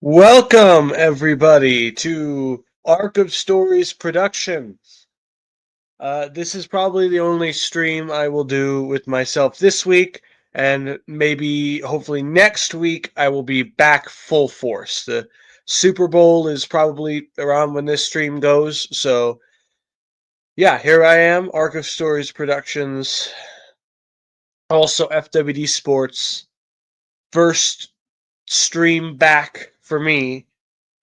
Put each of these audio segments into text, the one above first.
Welcome, everybody, to Arc of Stories Productions. This is probably the only stream I will do with myself this week, and maybe, hopefully, next week I will be back full force. The Super Bowl is probably around when this stream goes, so yeah, here I am, Arc of Stories Productions, also FWD Sports, first stream back for me.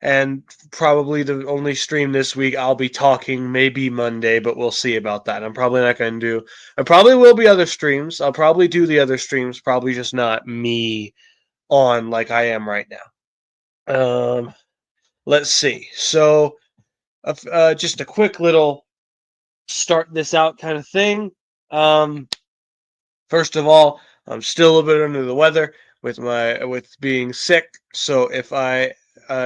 And probably the only stream this week I'll be talking maybe Monday, but we'll see about that. I'm probably not going to do. There probably will be other streams. I'll probably do the other streams, probably just not me on like I am right now. Let's see. So, just a quick little start this out kind of thing. Um, First of all, I'm still a bit under the weather with being sick. So if I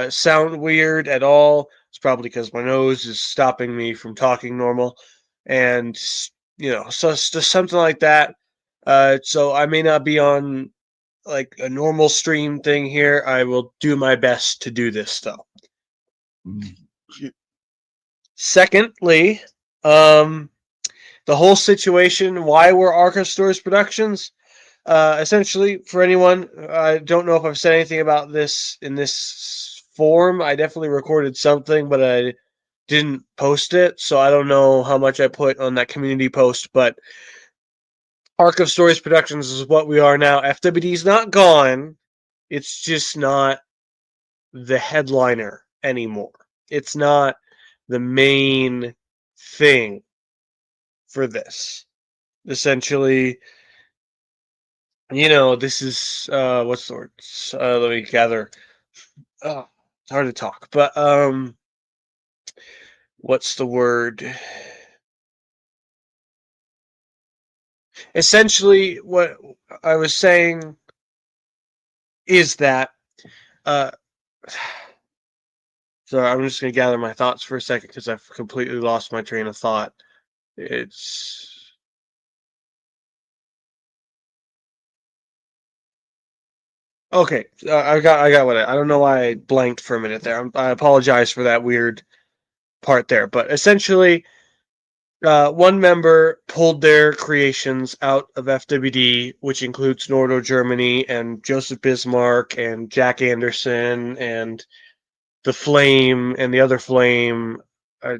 sound weird at all, it's probably because my nose is stopping me from talking normal, and so it's just something like that. So I may not be on like a normal stream thing here. I will do my best to do this though. Secondly, the whole situation, why we're Arca Stories Productions. Essentially, for anyone, I don't know if I've said anything about this in this form. I definitely recorded something, but I didn't post it, so I don't know how much I put on that community post. But Arc of Stories Productions is what we are now. FWD is not gone. It's just not the headliner anymore. It's not the main thing for this. Essentially, this is what's the word? Let me gather. Oh, it's hard to talk, but what's the word? Essentially, what I was saying is that uh, sorry, I'm just gonna gather my thoughts for a second because I've completely lost my train of thought. It's okay. I got what I don't know why I blanked for a minute there. I apologize for that weird part there, but essentially, one member pulled their creations out of FWD, which includes Nordo Germany and Joseph Bismarck and Jack Anderson and the Flame and the other Flame. Uh,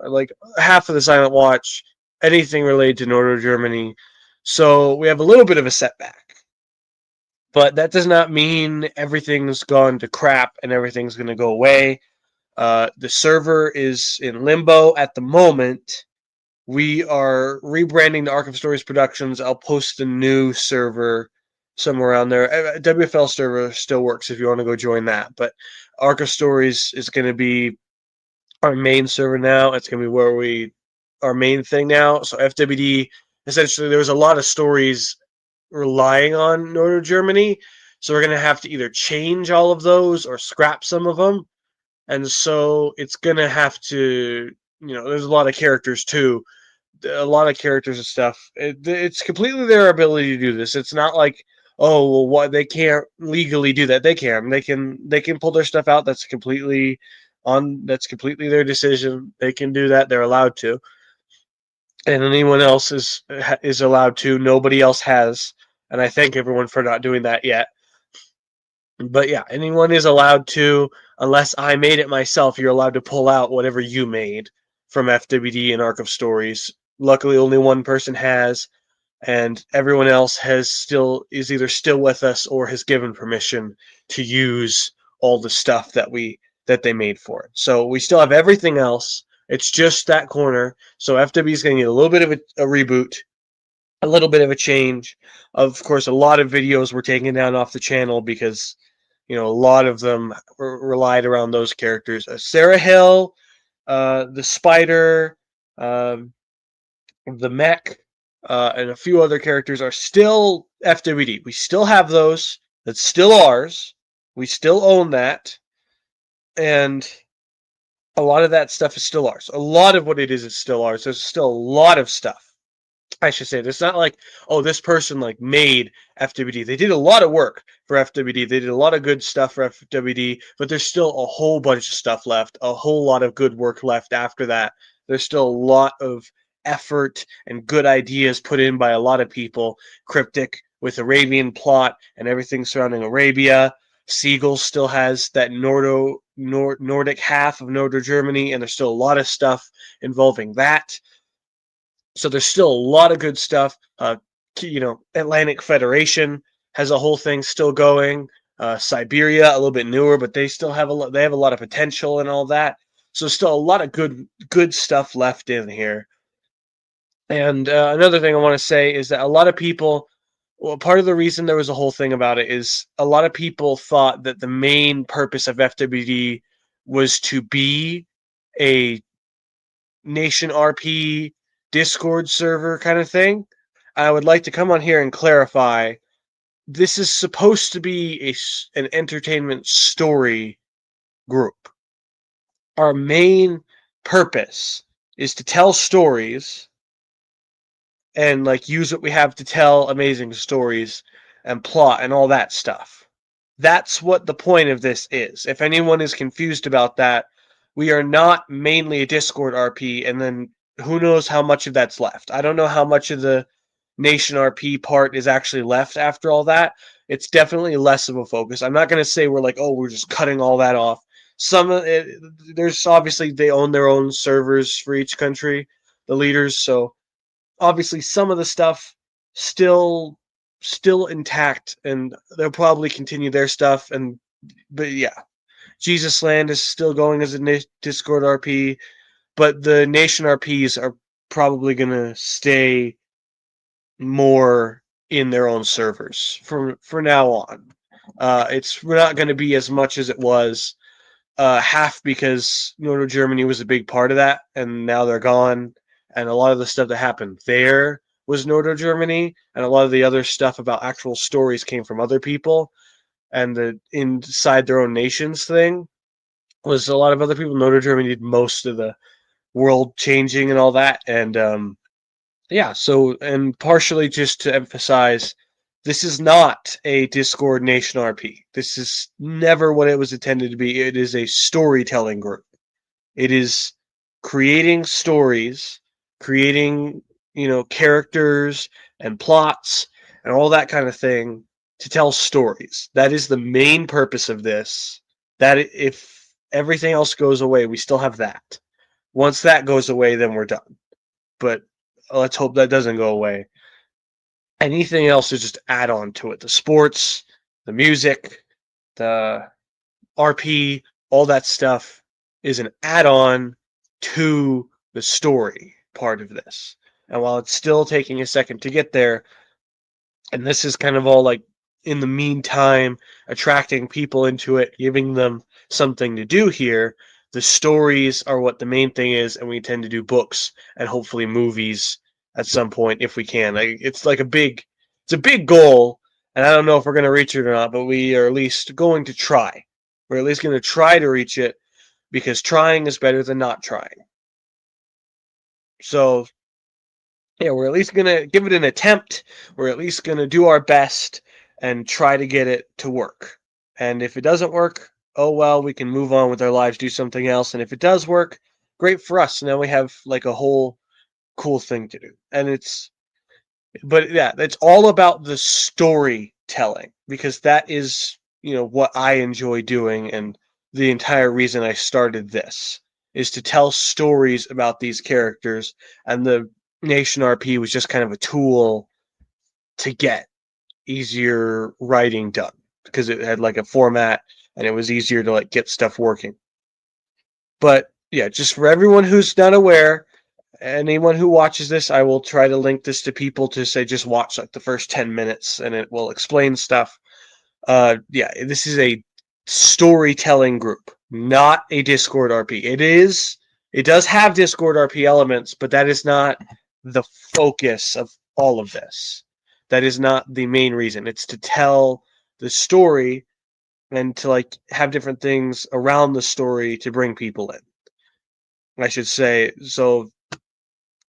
like half of the Silent Watch, anything related to Nordo Germany. So we have a little bit of a setback. But that does not mean everything's gone to crap and everything's going to go away. The server is in limbo at the moment. We are rebranding the Arc of Stories Productions. I'll post a new server somewhere around there. WFL server still works if you want to go join that. But Arc of Stories is going to be our main server now. It's going to be our main thing now. So FWD, essentially, there was a lot of stories relying on Northern Germany. So we're going to have to either change all of those or scrap some of them. And so it's going to have to, there's a lot of characters too, a lot of characters and stuff. It's completely their ability to do this. It's not like, oh, well, what, they can't legally do that. They can. They can pull their stuff out. That's completely their decision. They can do that. They're allowed to. And anyone else is allowed to. Nobody else has. And I thank everyone for not doing that yet. But yeah, anyone is allowed to, unless I made it myself, you're allowed to pull out whatever you made from FWD and Arc of Stories. Luckily, only one person has, and everyone else is either still with us or has given permission to use all the stuff that they made for it. So we still have everything else. It's just that corner. So FWD is going to need a little bit of a reboot, a little bit of a change. Of course, a lot of videos were taken down off the channel because a lot of them relied around those characters. Sarah Hill, the Spider, the Mech, and a few other characters are still FWD. We still have those. That's still ours. We still own that. And a lot of that stuff is still ours. A lot of what it is still ours. There's still a lot of stuff I should say, it's not like, oh, this person like made FWD. They did a lot of work for FWD. They did a lot of good stuff for FWD, but there's still a whole bunch of stuff left, a whole lot of good work left after that. There's still a lot of effort and good ideas put in by a lot of people. Cryptic with Arabian plot and everything surrounding Arabia. Siegel still has that Nordic half of Northern Germany, and there's still a lot of stuff involving that. So there's still a lot of good stuff. Atlantic Federation has a whole thing still going. Siberia, a little bit newer, but they still have they have a lot of potential and all that. So still a lot of good stuff left in here. And another thing I want to say is that a lot of people, well, part of the reason there was a whole thing about it is a lot of people thought that the main purpose of FWD was to be a Nation RP Discord server kind of thing. I would like to come on here and clarify. This is supposed to be an entertainment story group. Our main purpose is to tell stories and like use what we have to tell amazing stories and plot and all that stuff. That's what the point of this is. If anyone is confused about that, we are not mainly a Discord RP, and then who knows how much of that's left. I don't know how much of the Nation RP part is actually left after all that. It's definitely less of a focus. I'm not going to say we're like, oh, we're just cutting all that off. Some of it, there's obviously they own their own servers for each country, the leaders, so obviously some of the stuff still intact, and they'll probably continue their stuff. But yeah, Jesus Land is still going as a Discord RP, but the Nation RPs are probably gonna stay more in their own servers for now on. It's not going to be as much as it was. Half because Northern Germany was a big part of that, and now they're gone. And a lot of the stuff that happened there was Northern Germany, and a lot of the other stuff about actual stories came from other people. And the inside their own nations thing was a lot of other people. Northern Germany did most of the world changing and all that. And yeah, so, and partially just to emphasize, this is not a Discord Nation RP. This is never what it was intended to be. It is a storytelling group. It is creating stories, creating, characters and plots and all that kind of thing to tell stories. That is the main purpose of this. That if everything else goes away, we still have that. Once that goes away, then we're done. But let's hope that doesn't go away. Anything else is just add on to it. The sports, the music, the RP, all that stuff is an add on to the story part of this. And while it's still taking a second to get there, and this is kind of all like in the meantime, attracting people into it, giving them something to do here, the stories are what the main thing is, and we tend to do books and hopefully movies at some point if we can. It's a big goal, and I don't know if we're going to reach it or not, but we are at least going to try. We're at least going to try to reach it, because trying is better than not trying. So yeah, we're at least going to give it an attempt. We're at least going to do our best and try to get it to work. And if it doesn't work, oh well, we can move on with our lives, do something else. And if it does work, great for us. Now we have like a whole cool thing to do. But yeah, it's all about the storytelling, because that is, what I enjoy doing, and the entire reason I started this is to tell stories about these characters, and the Nation RP was just kind of a tool to get easier writing done, because it had like a format and it was easier to like get stuff working. But yeah, just for everyone who's not aware, anyone who watches this, I will try to link this to people to say just watch like the first 10 minutes and it will explain stuff. Yeah, this is a storytelling group, not a Discord RP. It does have Discord RP elements, but that is not the focus of all of this. That is not the main reason. It's to tell the story and to like have different things around the story to bring people in, I should say. So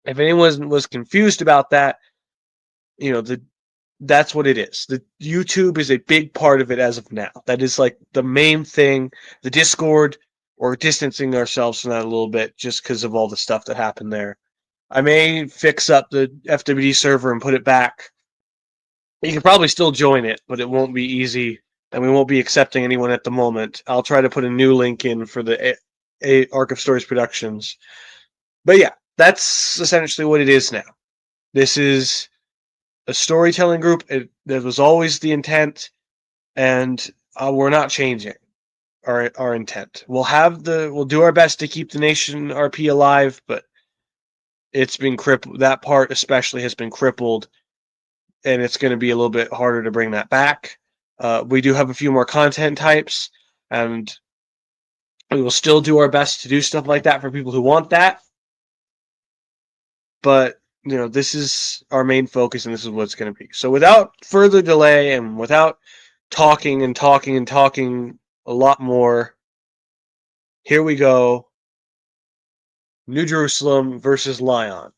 If anyone was confused about that, that's what it is. The YouTube is a big part of it as of now. That is like the main thing. The Discord, or distancing ourselves from that a little bit just because of all the stuff that happened there. I may fix up the FWD server and put it back. You can probably still join it, but it won't be easy, and we won't be accepting anyone at the moment. I'll try to put a new link in for the Arc of Stories Productions. But yeah, that's essentially what it is now. This is a storytelling group. That was always the intent, and we're not changing our intent. We'll do our best to keep the Nation RP alive, but it's been crippled. That part especially has been crippled, and it's going to be a little bit harder to bring that back. We do have a few more content types, and we will still do our best to do stuff like that for people who want that. But this is our main focus, and this is what it's going to be. So without further delay, and without talking and talking and talking a lot more, here we go. New Jerusalem versus Lyon.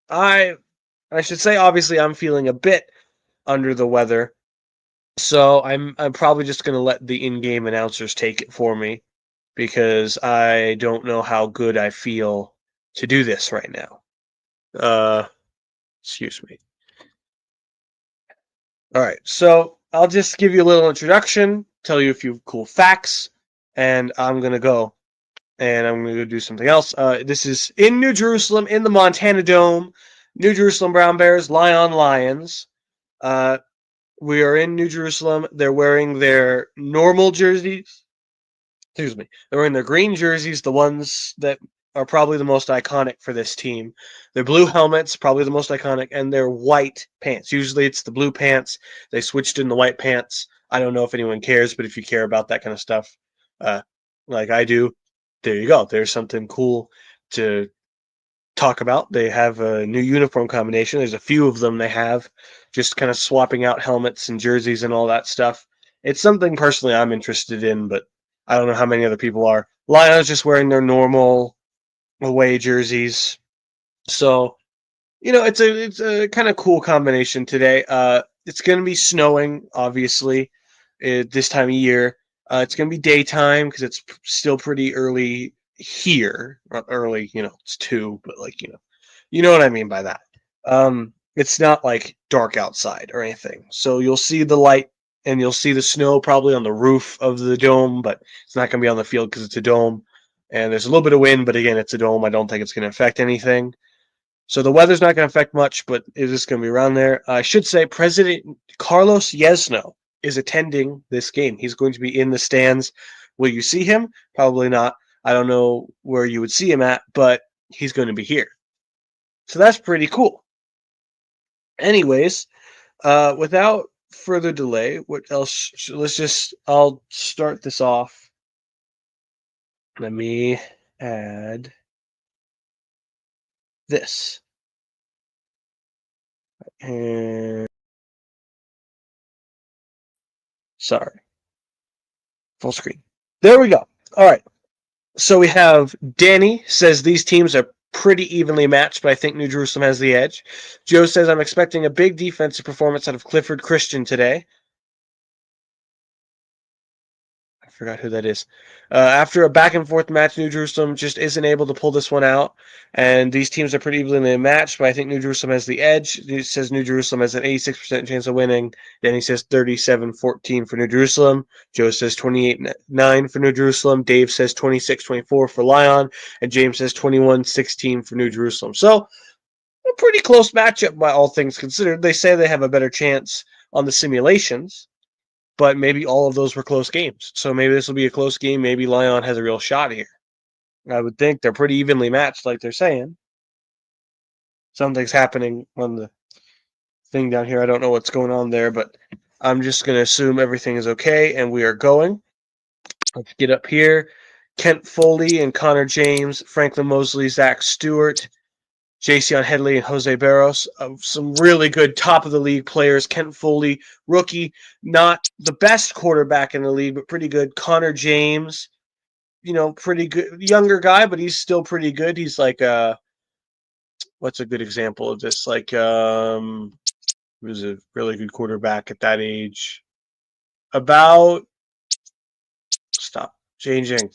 I should say, obviously, I'm feeling a bit under the weather, so I'm probably just going to let the in-game announcers take it for me, because I don't know how good I feel to do this right now. Excuse me. All right, so I'll just give you a little introduction, tell you a few cool facts, and I'm going to go. And I'm going to go do something else. This is in New Jerusalem, in the Montana Dome. New Jerusalem Brown Bears, Lyon Lions. We are in New Jerusalem. They're wearing their normal jerseys. Excuse me. They're wearing their green jerseys, the ones that are probably the most iconic for this team. Their blue helmets, probably the most iconic, and their white pants. Usually it's the blue pants. They switched in the white pants. I don't know if anyone cares, but if you care about that kind of stuff, like I do, there you go. There's something cool to talk about. They have a new uniform combination. There's a few of them they have, just kind of swapping out helmets and jerseys and all that stuff. It's something personally I'm interested in, but I don't know how many other people are. Lyon's just wearing their normal away jerseys. So, it's a kind of cool combination today. It's going to be snowing, obviously, this time of year. It's going to be daytime because it's still pretty early here. Not early, it's 2, but you know what I mean by that. It's not like dark outside or anything. So you'll see the light and you'll see the snow probably on the roof of the dome, but it's not going to be on the field because it's a dome. And there's a little bit of wind, but again, it's a dome. I don't think it's going to affect anything. So the weather's not going to affect much, but it is going to be around there. I should say President Carlos Yesno is attending this game. He's going to be in the stands. Will you see him? Probably not. I don't know where you would see him at, but he's going to be here. So that's pretty cool. Anyways, without further delay, what else? I'll start this off. Let me add this. And sorry. Full screen. There we go. All right. So we have Danny says these teams are pretty evenly matched, but I think New Jerusalem has the edge. Joe says I'm expecting a big defensive performance out of Clifford Christian today. I forgot who that is. After a back-and-forth match, New Jerusalem just isn't able to pull this one out, and these teams are pretty evenly matched, but I think New Jerusalem has the edge. He says New Jerusalem has an 86% chance of winning. Then he says 37-14 for New Jerusalem. Joe says 28-9 for New Jerusalem. Dave says 26-24 for Lyon, and James says 21-16 for New Jerusalem. So, a pretty close matchup by all things considered. They say they have a better chance on the simulations, but maybe all of those were close games. So maybe this will be a close game. Maybe Lyon has a real shot here. I would think they're pretty evenly matched, like they're saying. Something's happening on the thing down here. I don't know what's going on there, but I'm just going to assume everything is okay, and we are going. Let's get up here. Kent Foley and Connor James, Franklin Mosley, Zach Stewart, Jason Headley, and Jose Barros. Some really good top-of-the-league players. Kent Foley, rookie, not the best quarterback in the league, but pretty good. Connor James, pretty good. Younger guy, but he's still pretty good. He's like what's a good example of this? Like, who's a really good quarterback at that age? About stop changing.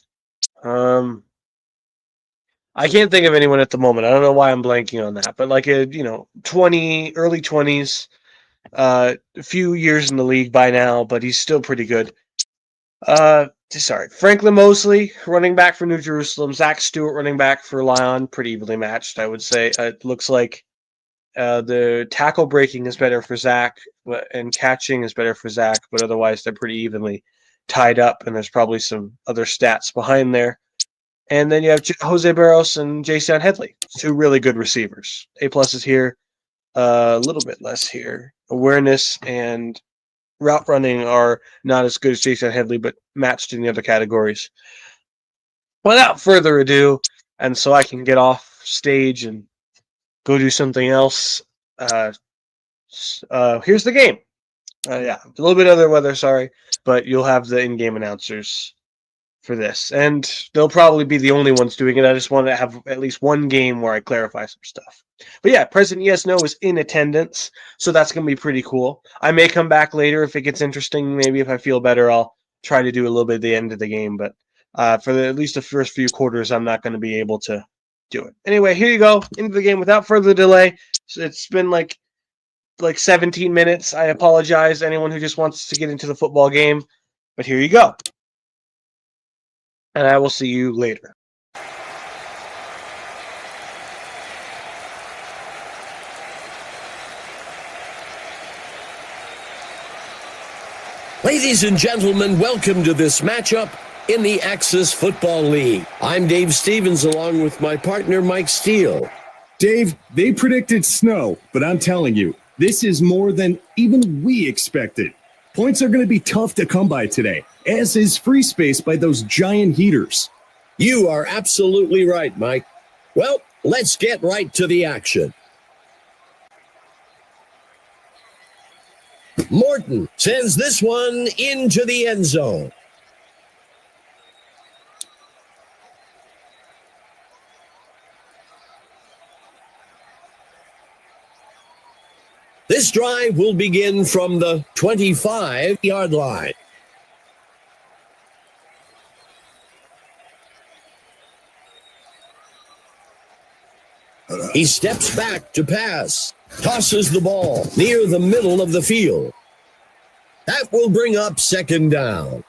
I can't think of anyone at the moment. I don't know why I'm blanking on that, but like a early 20s, a few years in the league by now, but he's still pretty good. Sorry, Franklin Mosley, running back for New Jerusalem. Zach Stewart, running back for Lyon, pretty evenly matched, I would say. It looks like the tackle breaking is better for Zach, and catching is better for Zach, but otherwise they're pretty evenly tied up, and there's probably some other stats behind there. And then you have Jose Barros and Jason Headley, two really good receivers. A plus is here, a little bit less here. Awareness and route running are not as good as Jason Headley, but matched in the other categories. Without further ado, and so I can get off stage and go do something else, here's the game. Yeah, a little bit of the weather, sorry, but you'll have the in-game announcers for this, and they'll probably be the only ones doing it. I just want to have at least one game where I clarify some stuff. But yeah, President Yes No is in attendance, so that's going to be pretty cool. I may come back later if it gets interesting. Maybe if I feel better, I'll try to do a little bit at the end of the game, but for at least the first few quarters, I'm not going to be able to do it. Anyway, here you go, into the game without further delay. So it's been like 17 minutes. I apologize, anyone who just wants to get into the football game, but here you go. And I will see you later. Ladies and gentlemen, welcome to this matchup in the Axis Football League. I'm Dave Stevens along with my partner Mike Steele. Dave, they predicted snow, but I'm telling you, this is more than even we expected. Points are going to be tough to come by today, as is free space by those giant heaters. You are absolutely right, Mike. Well, let's get right to the action. Morton sends this one into the end zone. This drive will begin from the 25-yard line. He steps back to pass, tosses the ball near the middle of the field. That will bring up second down.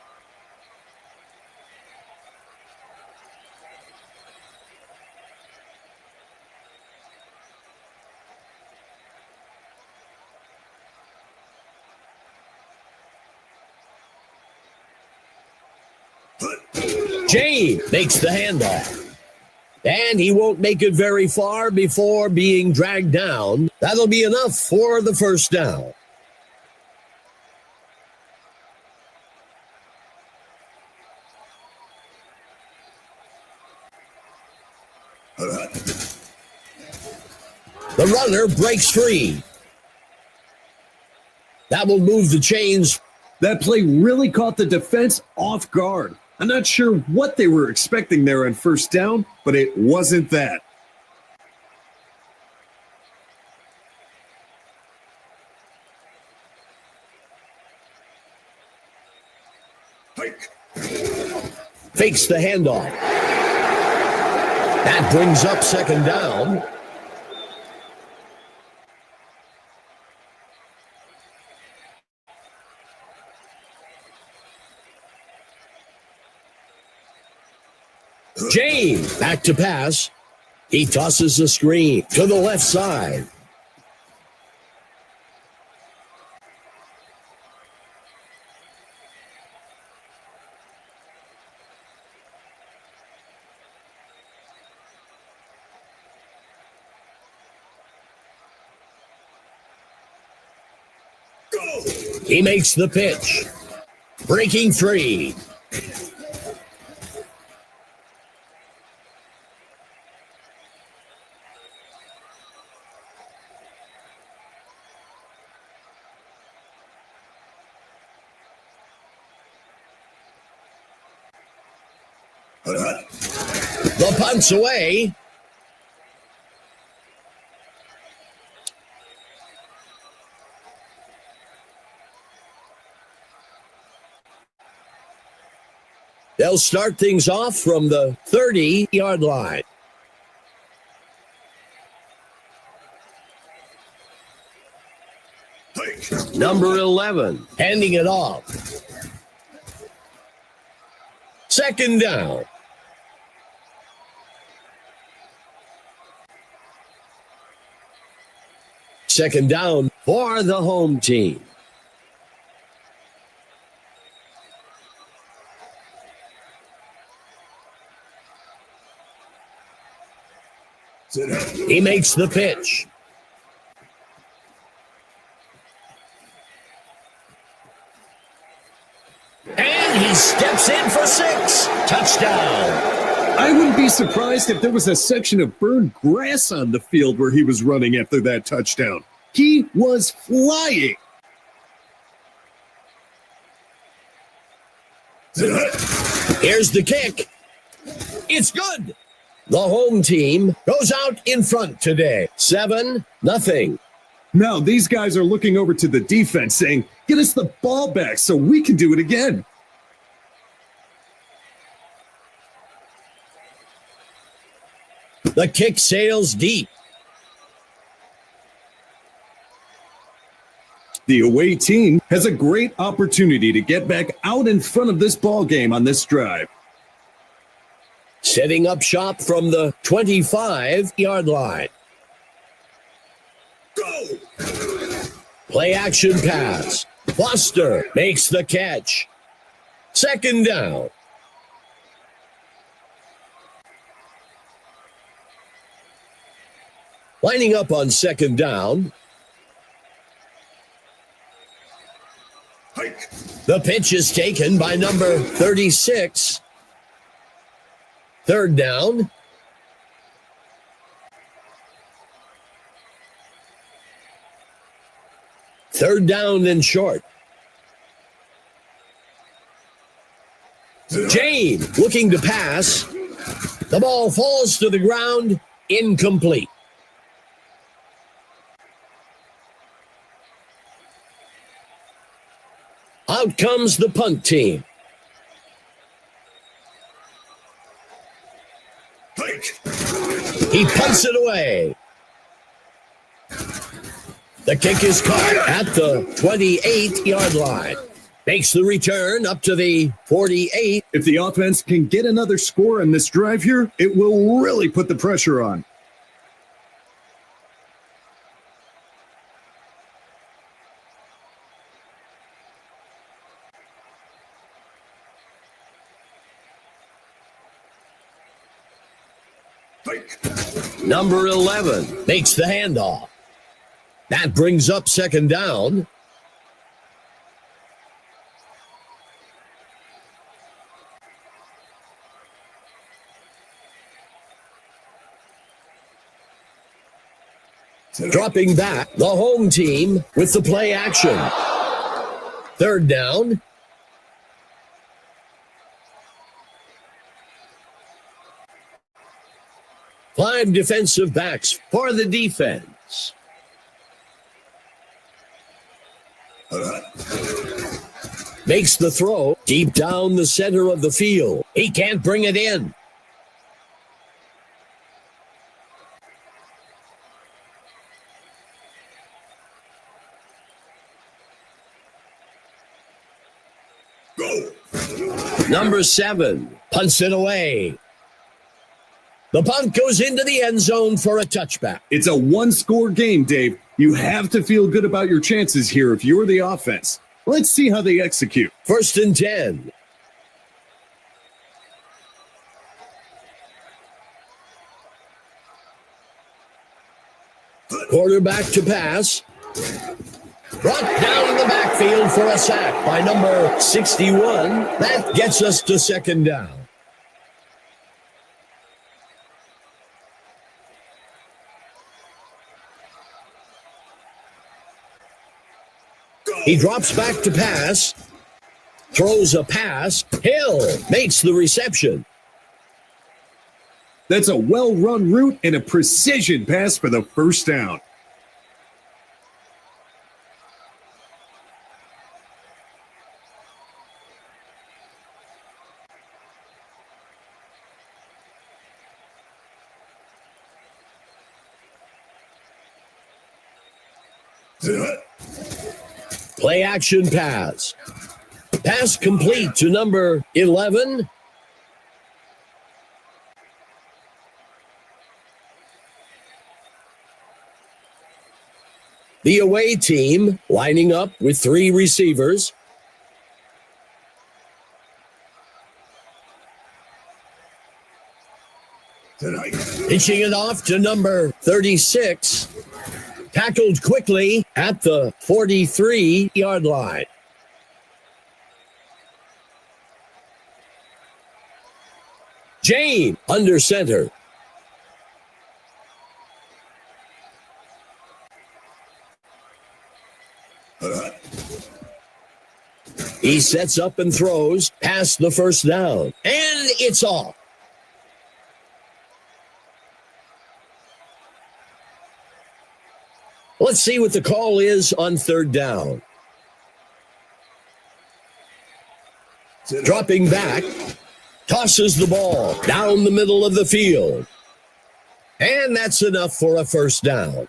Jay makes the handoff. And he won't make it very far before being dragged down. That'll be enough for the first down. The runner breaks free. That will move the chains. That play really caught the defense off guard. I'm not sure what they were expecting there on first down, but it wasn't that. Fakes the handoff. That brings up second down. James back to pass. He tosses the screen to the left side. He makes the pitch. Breaking free. The punt's away. They'll start things off from the 30-yard line. Number 11, handing it off. Second down. Second down for the home team. He makes the pitch. And he steps in for 6. Touchdown. I wouldn't be surprised if there was a section of burned grass on the field where he was running after that touchdown. He was flying. Here's the kick. It's good. The home team goes out in front today. 7-0. Now these guys are looking over to the defense saying, get us the ball back so we can do it again. The kick sails deep. The away team has a great opportunity to get back out in front of this ball game on this drive. Setting up shop from the 25-yard line. Go! Play action pass. Foster makes the catch. Second down. Lining up on second down. The pitch is taken by number 36. Third down. Third down and short. James looking to pass. The ball falls to the ground. Incomplete. Out comes the punt team. He punts it away. The kick is caught at the 28-yard line. Makes the return up to the 48. If the offense can get another score on this drive here, it will really put the pressure on. Number 11 makes the handoff. That brings up second down. Dropping back, the home team with the play action. Third down. Five defensive backs for the defense. Makes the throw deep down the center of the field. He can't bring it in. Go. Number 7 punts it away. The punt goes into the end zone for a touchback. It's a one-score game, Dave. You have to feel good about your chances here if you're the offense. Let's see how they execute. First and 10. Quarterback to pass. Brought down in the backfield for a sack by number 61. That gets us to second down. He drops back to pass. Throws a pass. Hill makes the reception. That's a well-run route and a precision pass for the first down. Play action pass. Pass complete to number 11. The away team lining up with 3 receivers. Pitching it off to number 36. Tackled quickly at the 43-yard line. James under center. He sets up and throws past the first down. And it's off. Let's see what the call is on third down. Dropping back, tosses the ball down the middle of the field. And that's enough for a first down.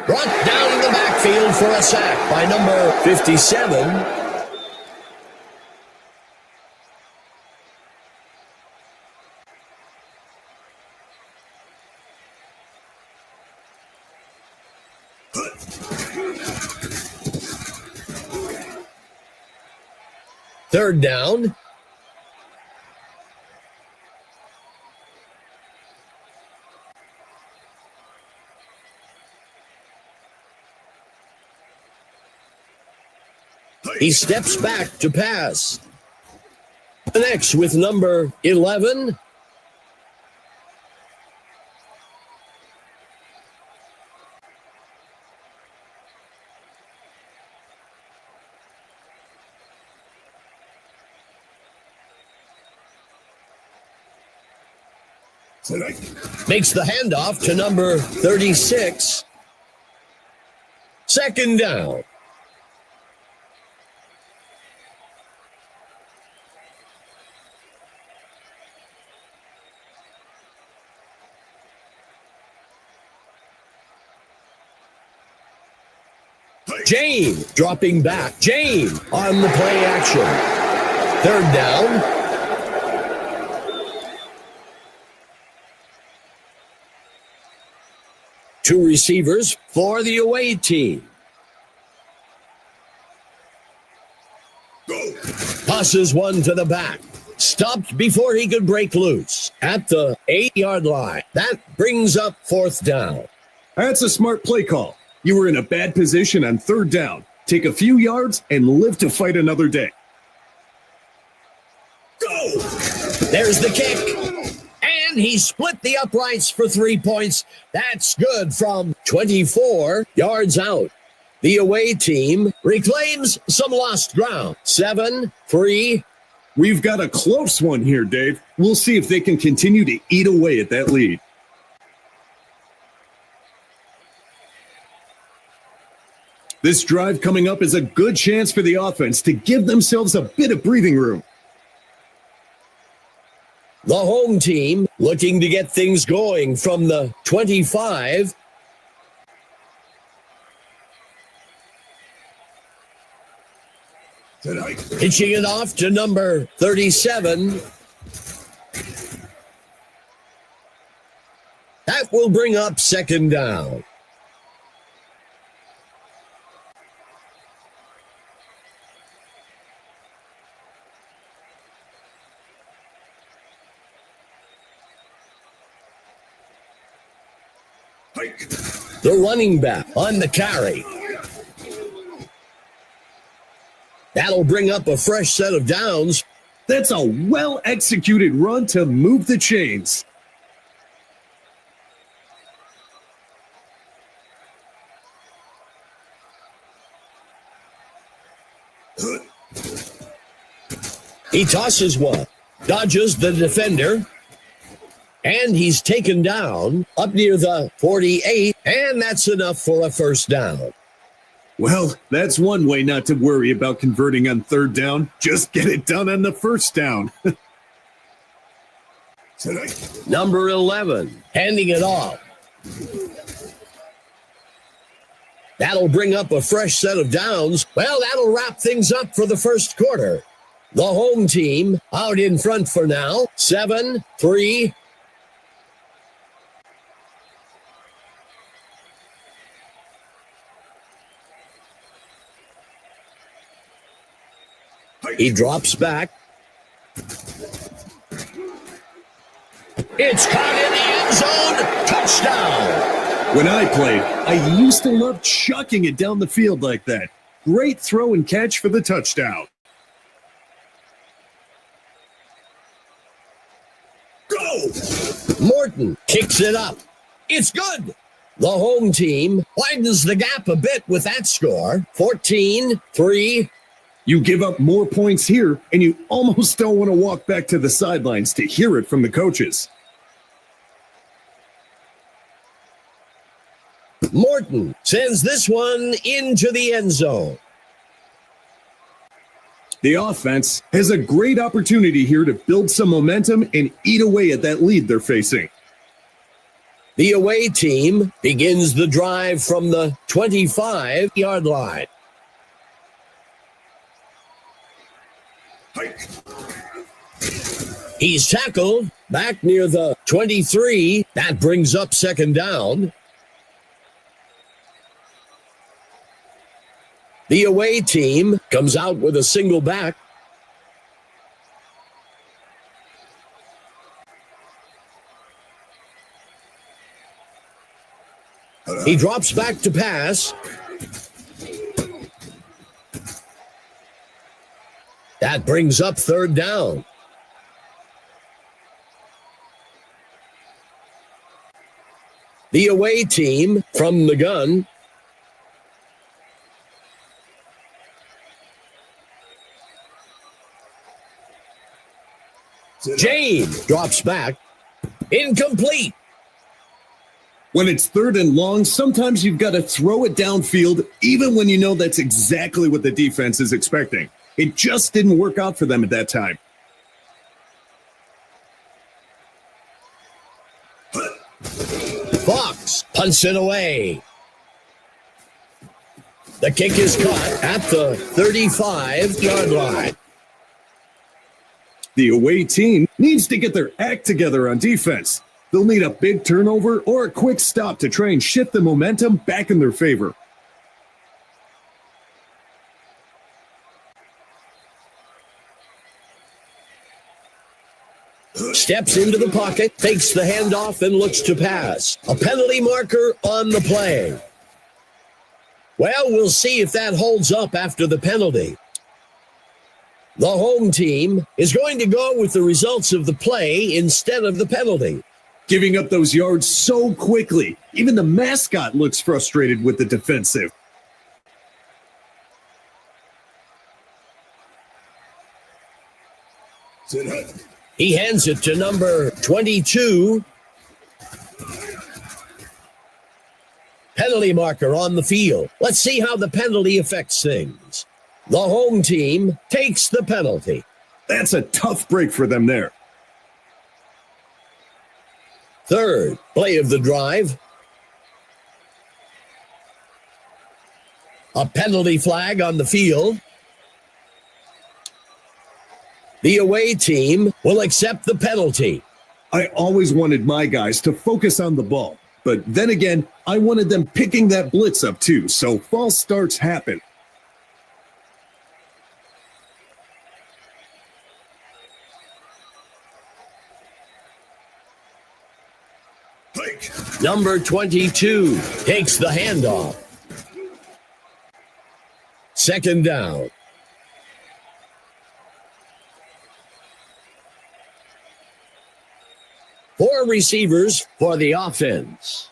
Brought down in the backfield for a sack by number 57. Third down. He steps back to pass. Connects with number 11. Makes the handoff to number 36. Second down. James dropping back. James on the play action. Third down. Two receivers for the away team. Tosses one to the back. Stopped before he could break loose at the 8-yard line. That brings up fourth down. That's a smart play call. You were in a bad position on third down. Take a few yards and live to fight another day. Go! There's the kick. And he split the uprights for 3 points. That's good from 24 yards out. The away team reclaims some lost ground. 7-3. We've got a close one here, Dave. We'll see if they can continue to eat away at that lead. This drive coming up is a good chance for the offense to give themselves a bit of breathing room. The home team looking to get things going from the 25. Pitching it off to number 37. That will bring up second down. The running back on the carry. That'll bring up a fresh set of downs. That's a well-executed run to move the chains. He tosses one, dodges the defender, and he's taken down up near the 48, and that's enough for a first down. Well, that's one way not to worry about converting on third down. Just get it done on the first down. Number 11, handing it off. That'll bring up a fresh set of downs. Well, that'll wrap things up for the first quarter. The home team out in front for now. 7-3. He drops back. It's caught in the end zone. Touchdown. When I played, I used to love chucking it down the field like that. Great throw and catch for the touchdown. Go! Morton kicks it up. It's good. The home team widens the gap a bit with that score. 14-3. You give up more points here, and you almost don't want to walk back to the sidelines to hear it from the coaches. Morton sends this one into the end zone. The offense has a great opportunity here to build some momentum and eat away at that lead they're facing. The away team begins the drive from the 25-yard line. He's tackled back near the 23. That brings up second down. The away team comes out with a single back. He drops back to pass. That brings up third down. The away team from the gun. James drops back. Incomplete. When it's third and long, sometimes you've got to throw it downfield, even when you know that's exactly what the defense is expecting. It just didn't work out for them at that time. Fox punts it away. The kick is caught at the 35-yard line. The away team needs to get their act together on defense. They'll need a big turnover or a quick stop to try and shift the momentum back in their favor. Steps into the pocket, takes the handoff, and looks to pass. A penalty marker on the play. Well, we'll see if that holds up after the penalty. The home team is going to go with the results of the play instead of the penalty. Giving up those yards so quickly. Even the mascot looks frustrated with the defensive. He hands it to number 22. Penalty marker on the field. Let's see how the penalty affects things. The home team takes the penalty. That's a tough break for them there. Third play of the drive. A penalty flag on the field. The away team will accept the penalty. I always wanted my guys to focus on the ball. But then again, I wanted them picking that blitz up too, so false starts happen. Number 22 takes the handoff. Second down. Four receivers for the offense.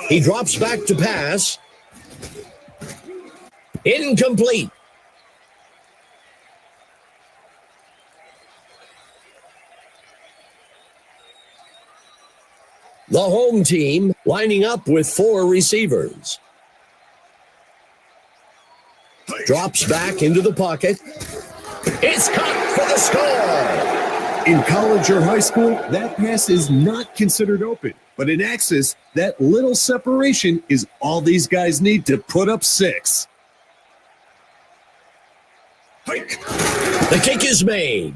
He drops back to pass. Incomplete. The home team lining up with 4 receivers. Drops back into the pocket. It's caught for the score. In college or high school, that pass is not considered open. But in Axis, that little separation is all these guys need to put up 6. The kick is made.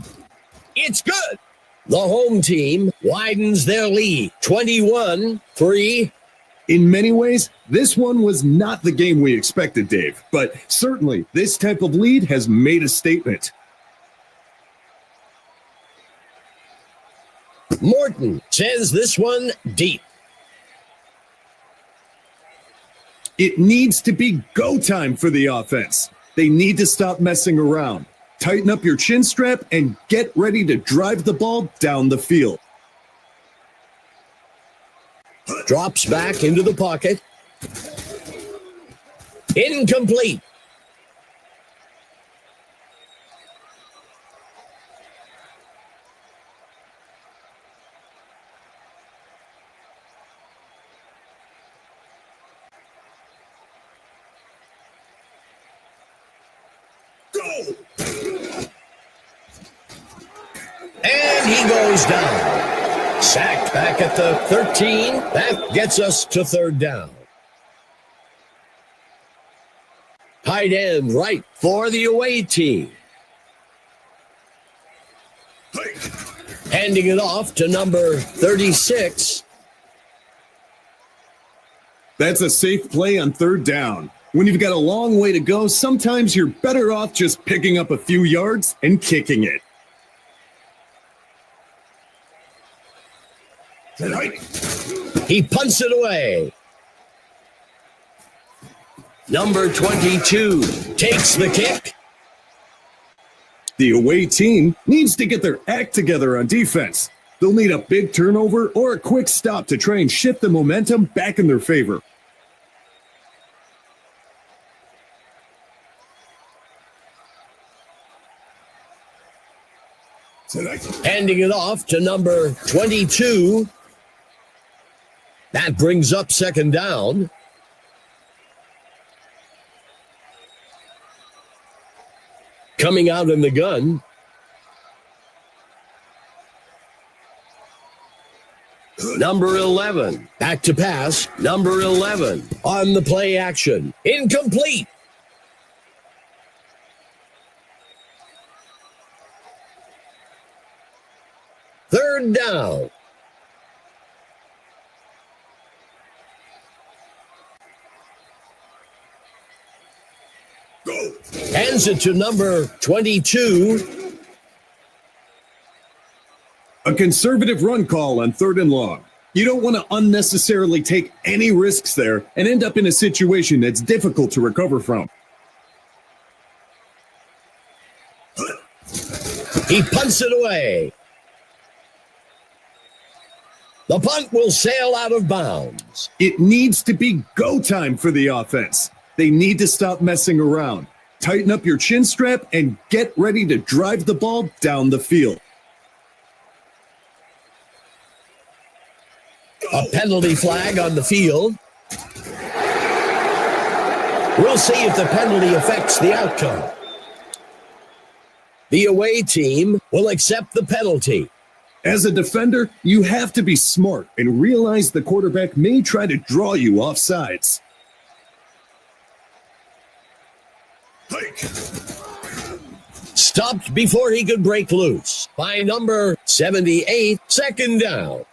It's good. The home team widens their lead. 21-3. In many ways, this one was not the game we expected, Dave. But certainly, this type of lead has made a statement. Morton sends this one deep. It needs to be go time for the offense. They need to stop messing around. Tighten up your chin strap and get ready to drive the ball down the field. Drops back into the pocket. Incomplete. And he goes down. Sacked back at the 13. That gets us to third down. Tight end right for the away team. Handing it off to number 36. That's a safe play on third down. When you've got a long way to go, sometimes you're better off just picking up a few yards and kicking it. He punts it away. Number 22 takes the kick. The away team needs to get their act together on defense. They'll need a big turnover or a quick stop to try and shift the momentum back in their favor. Handing it off to number 22. That brings up second down. Coming out in the gun. Number 11. Back to pass. Number 11. On the play action. Incomplete. Third down. Hands it to number 22. A conservative run call on third and long. You don't want to unnecessarily take any risks there and end up in a situation that's difficult to recover from. He punts it away. The punt will sail out of bounds. It needs to be go time for the offense. They need to stop messing around. Tighten up your chin strap and get ready to drive the ball down the field. A penalty flag on the field. We'll see if the penalty affects the outcome. The away team will accept the penalty. As a defender, you have to be smart and realize the quarterback may try to draw you off sides. Stopped before he could break loose by number 78, second down.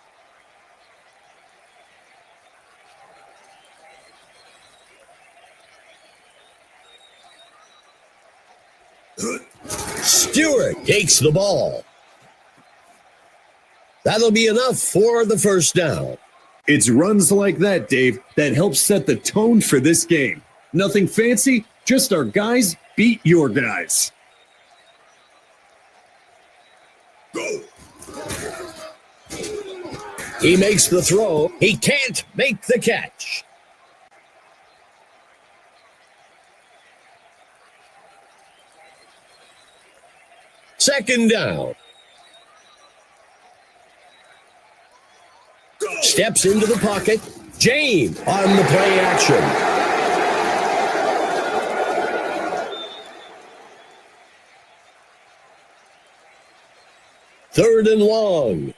Stewart takes the ball. That'll be enough for the first down. It's runs like that, Dave, that help set the tone for this game. Nothing fancy, just our guys beat your guys. Go. He makes the throw. He can't make the catch. Second down. Steps into the pocket. James on the play action. Third and long.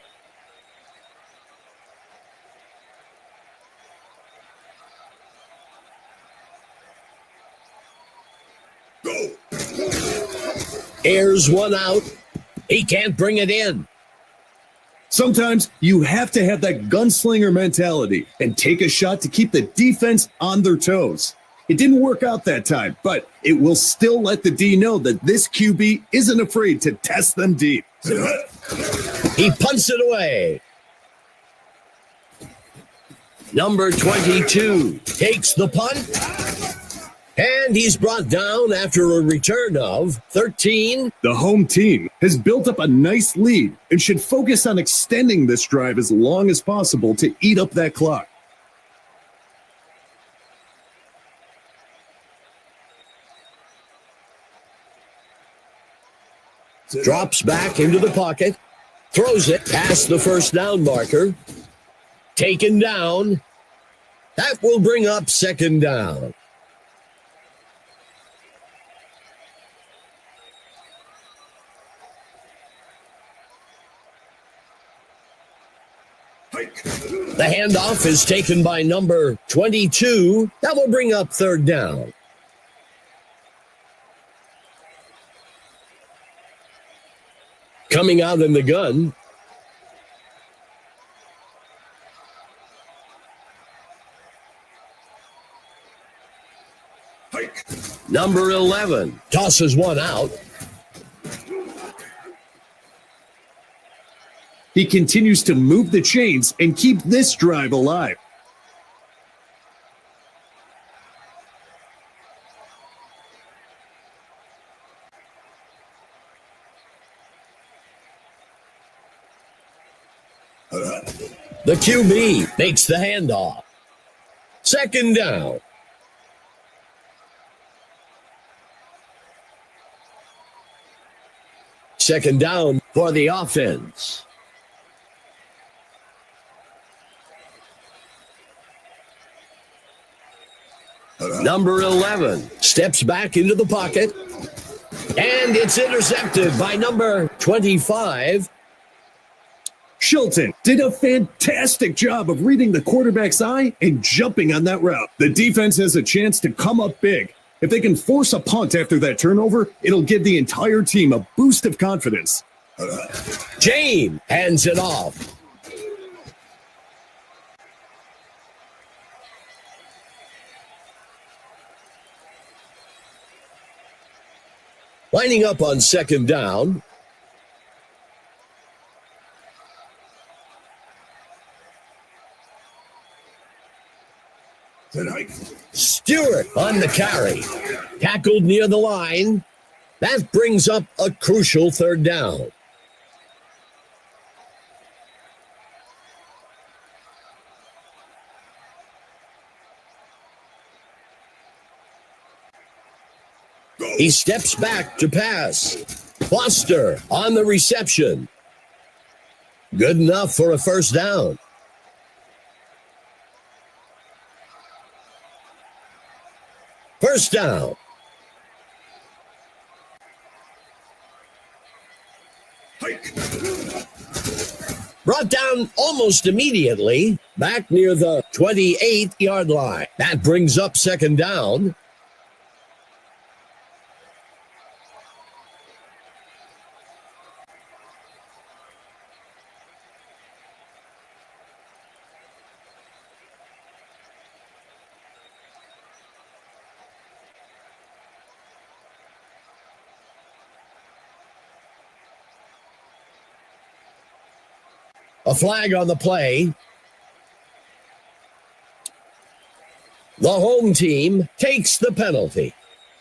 Airs one out. He can't bring it in. Sometimes you have to have that gunslinger mentality and take a shot to keep the defense on their toes. It didn't work out that time, but it will still let the D know that this QB isn't afraid to test them deep. He punts it away. Number 22 takes the punt. And he's brought down after a return of 13. The home team has built up a nice lead and should focus on extending this drive as long as possible to eat up that clock. Drops back into the pocket. Throws it past the first down marker. Taken down. That will bring up second down. The handoff is taken by number 22. That will bring up third down. Coming out in the gun. Number 11 tosses one out. He continues to move the chains and keep this drive alive. The QB makes the handoff. Second down. Second down for the offense. Number 11 steps back into the pocket, and it's intercepted by number 25. Shilton did a fantastic job of reading the quarterback's eye and jumping on that route. The defense has a chance to come up big. If they can force a punt after that turnover, it'll give the entire team a boost of confidence. James hands it off. Lining up on second down. Stewart on the carry. Tackled near the line. That brings up a crucial third down. He steps back to pass. Foster on the reception. Good enough for a first down. First down. Brought down almost immediately, back near the 28-yard line. That brings up second down. A flag on the play. The home team takes the penalty.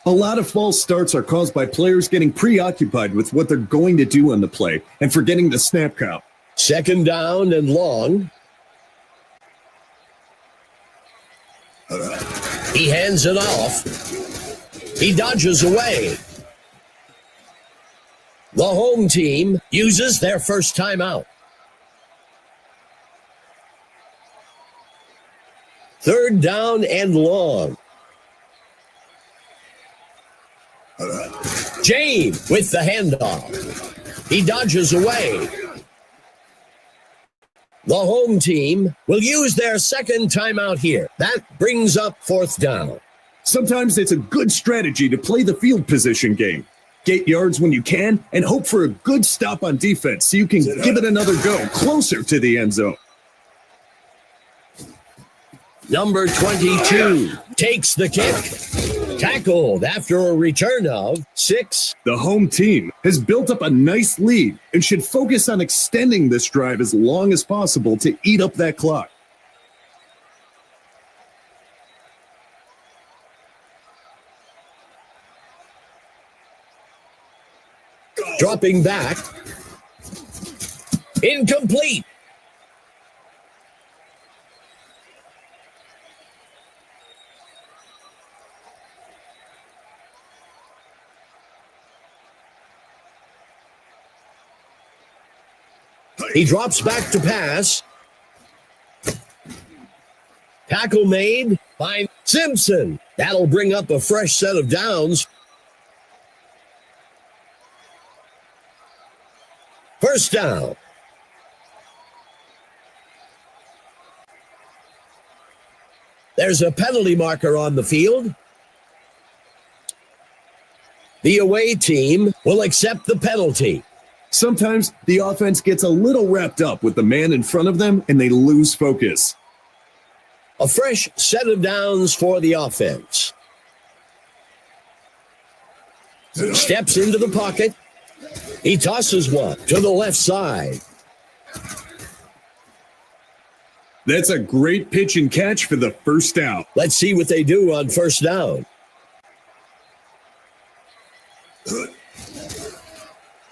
A lot of false starts are caused by players getting preoccupied with what they're going to do on the play and forgetting the snap count. Second down and long. He hands it off. He dodges away. The home team uses their first timeout. Third down and long. James with the handoff. He dodges away. The home team will use their second timeout here. That brings up fourth down. Sometimes it's a good strategy to play the field position game. Get yards when you can and hope for a good stop on defense so you can give it another go closer to the end zone. Number 22 takes the kick. Tackled after a return of 6. The home team has built up a nice lead and should focus on extending this drive as long as possible to eat up that clock. Dropping back. Incomplete. He drops back to pass. Tackle made by Simpson. That'll bring up a fresh set of downs. First down. There's a penalty marker on the field. The away team will accept the penalty. Sometimes the offense gets a little wrapped up with the man in front of them and they lose focus. A fresh set of downs for the offense. Steps into the pocket. He tosses one to the left side. That's a great pitch and catch for the first down. Let's see what they do on first down.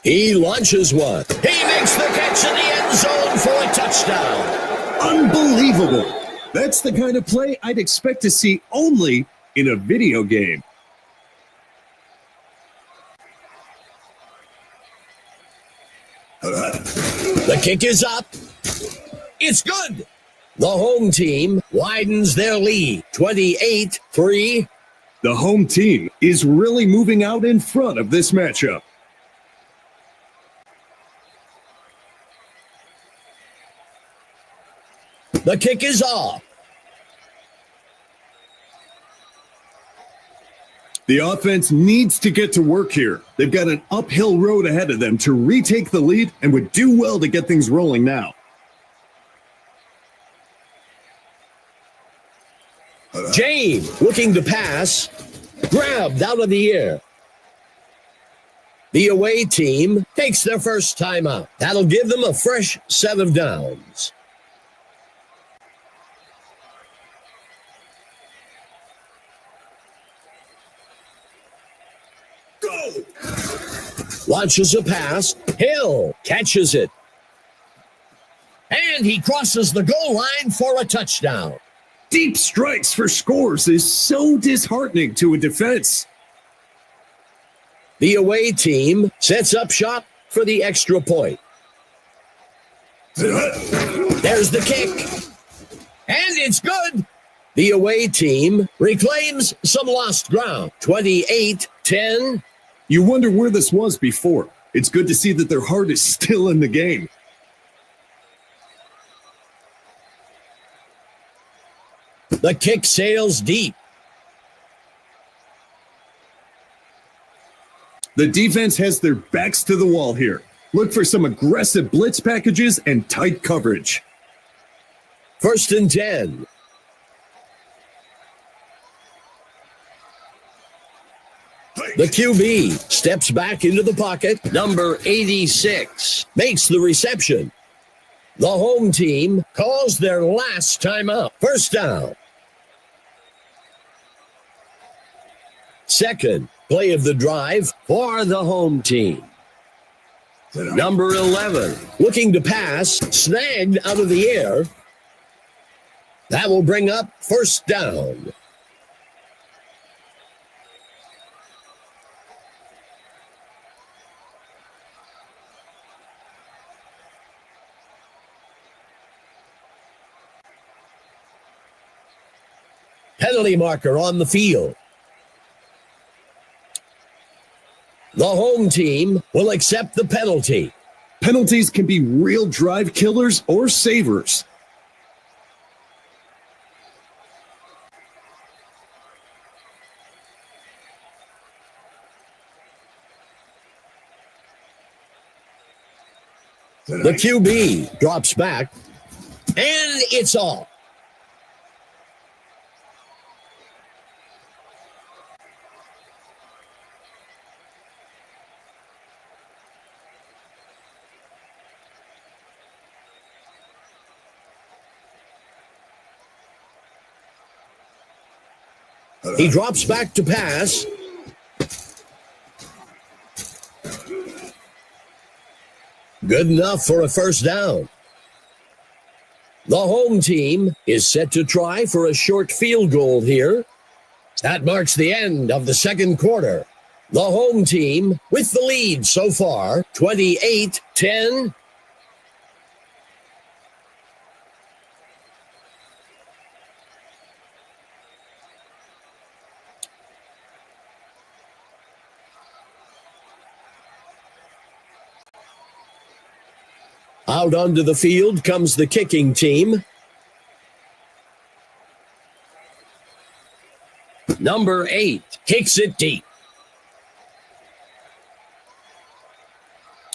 He launches one. He makes the catch in the end zone for a touchdown. Unbelievable. That's the kind of play I'd expect to see only in a video game. The kick is up. It's good. The home team widens their lead, 28-3. The home team is really moving out in front of this matchup. The kick is off. The offense needs to get to work here. They've got an uphill road ahead of them to retake the lead and would do well to get things rolling now. James looking to pass. Grabbed out of the air. The away team takes their first timeout. That'll give them a fresh set of downs. Launches a pass. Hill catches it. And he crosses the goal line for a touchdown. Deep strikes for scores is so disheartening to a defense. The away team sets up shop for the extra point. There's the kick. And it's good. The away team reclaims some lost ground. 28-10. You wonder where this was before. It's good to see that their heart is still in the game. The kick sails deep. The defense has their backs to the wall here. Look for some aggressive blitz packages and tight coverage. First and 10. The QB steps back into the pocket. Number 86 makes the reception. The home team calls their last timeout. First down. Second play of the drive for the home team. Number 11 looking to pass, snagged out of the air. That will bring up first down. Penalty marker on the field. The home team will accept the penalty. Penalties can be real drive killers or savers. The QB drops back, and it's off. He drops back to pass. Good enough for a first down. The home team is set to try for a short field goal here. That marks the end of the second quarter. The home team with the lead so far, 28-10. Out onto the field comes the kicking team. Number 8 kicks it deep.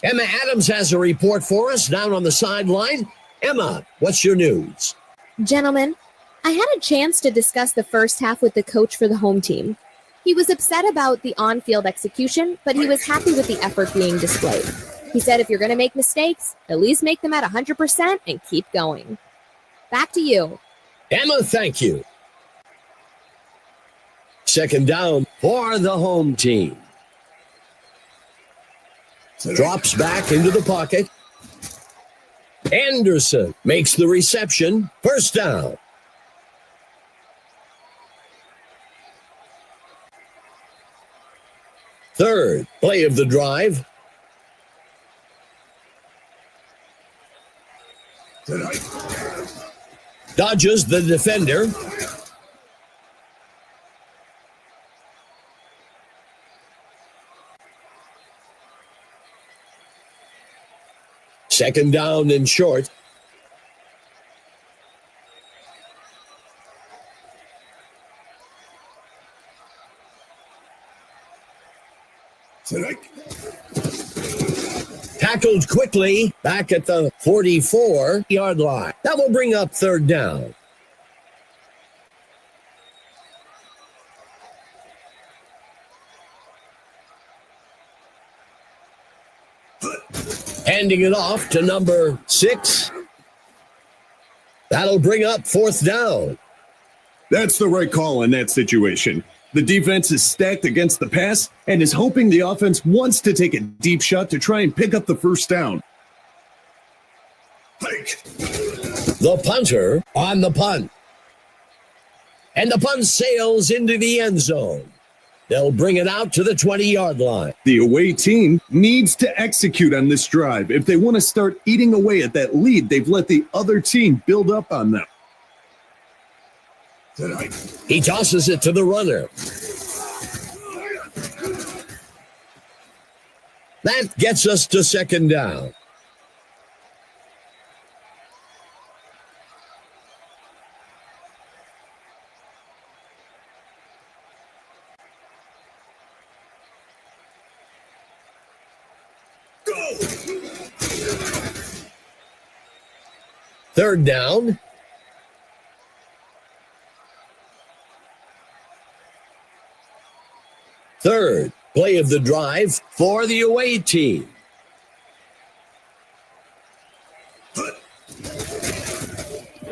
Emma Adams has a report for us down on the sideline. Emma, what's your news? Gentlemen, I had a chance to discuss the first half with the coach for the home team. He was upset about the on-field execution, but he was happy with the effort being displayed. He said if you're going to make mistakes, at least make them at 100% and keep going. Back to you. Emma, thank you. Second down for the home team. Drops back into the pocket. Anderson makes the reception. First down. Third play of the drive. Dodges the defender. Second down and short. Tackled quickly back at the 44-yard line. That will bring up third down. Handing it off to number 6. That'll bring up fourth down. That's the right call in that situation. The defense is stacked against the pass and is hoping the offense wants to take a deep shot to try and pick up the first down. The punter on the punt. And the punt sails into the end zone. They'll bring it out to the 20-yard line. The away team needs to execute on this drive if they want to start eating away at that lead they've let the other team build up on them. He tosses it to the runner. That gets us to second down. Third down. Third play of the drive for the away team.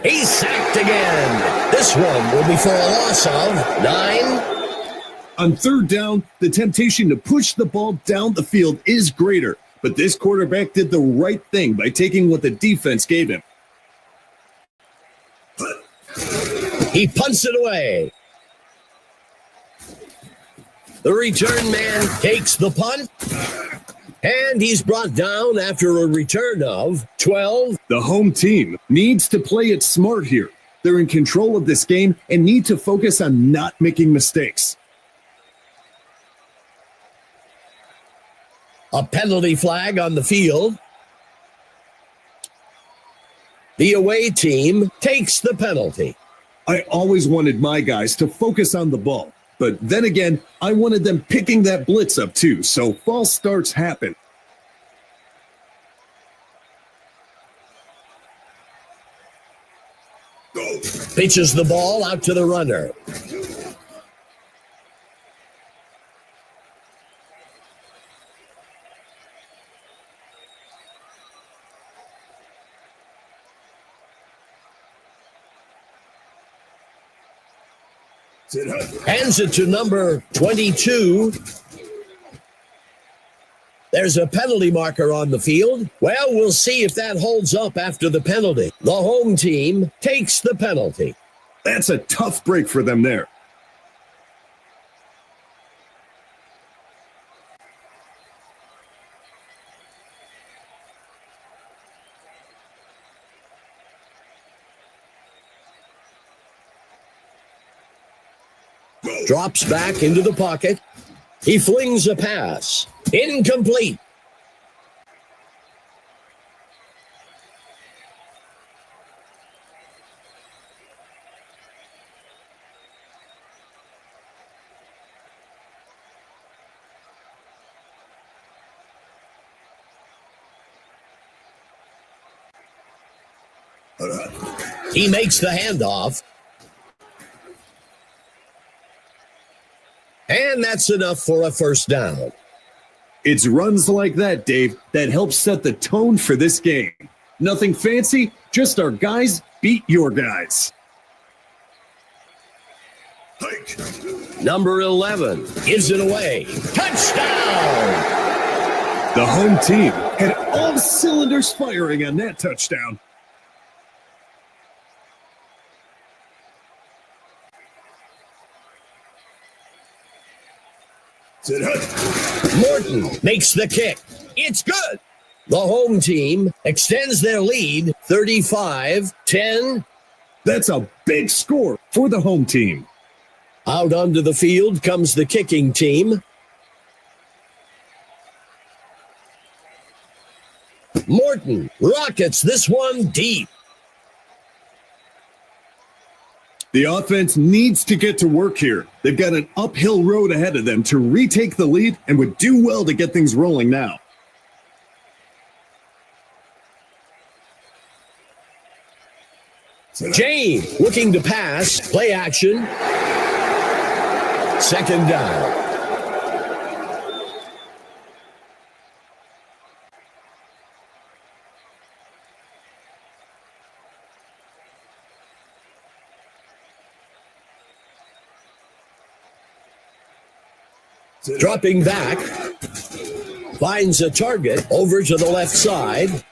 He's sacked again. This one will be for a loss of 9. On third down, the temptation to push the ball down the field is greater, but this quarterback did the right thing by taking what the defense gave him. He punts it away. The return man takes the punt, and he's brought down after a return of 12. The home team needs to play it smart here. They're in control of this game and need to focus on not making mistakes. A penalty flag on the field. The away team takes the penalty. I always wanted my guys to focus on the ball, but then again, I wanted them picking that blitz up too, so false starts happen. Pitches the ball out to the runner. Hands it to number 22. There's a penalty marker on the field. Well, we'll see if that holds up after the penalty. The home team takes the penalty. That's a tough break for them there. Drops back into the pocket. He flings a pass. Incomplete. He makes the handoff. And that's enough for a first down. It's runs like that, Dave, that help set the tone for this game. Nothing fancy, just our guys beat your guys. Number 11 gives it away. Touchdown! The home team had all cylinders firing on that touchdown. Morton makes the kick. It's good. The home team extends their lead 35-10. That's a big score for the home team. Out onto the field comes the kicking team. Morton rockets this one deep. The offense needs to get to work here. They've got an uphill road ahead of them to retake the lead and would do well to get things rolling now. James looking to pass. Play action. Second down. Dropping back, finds a target over to the left side.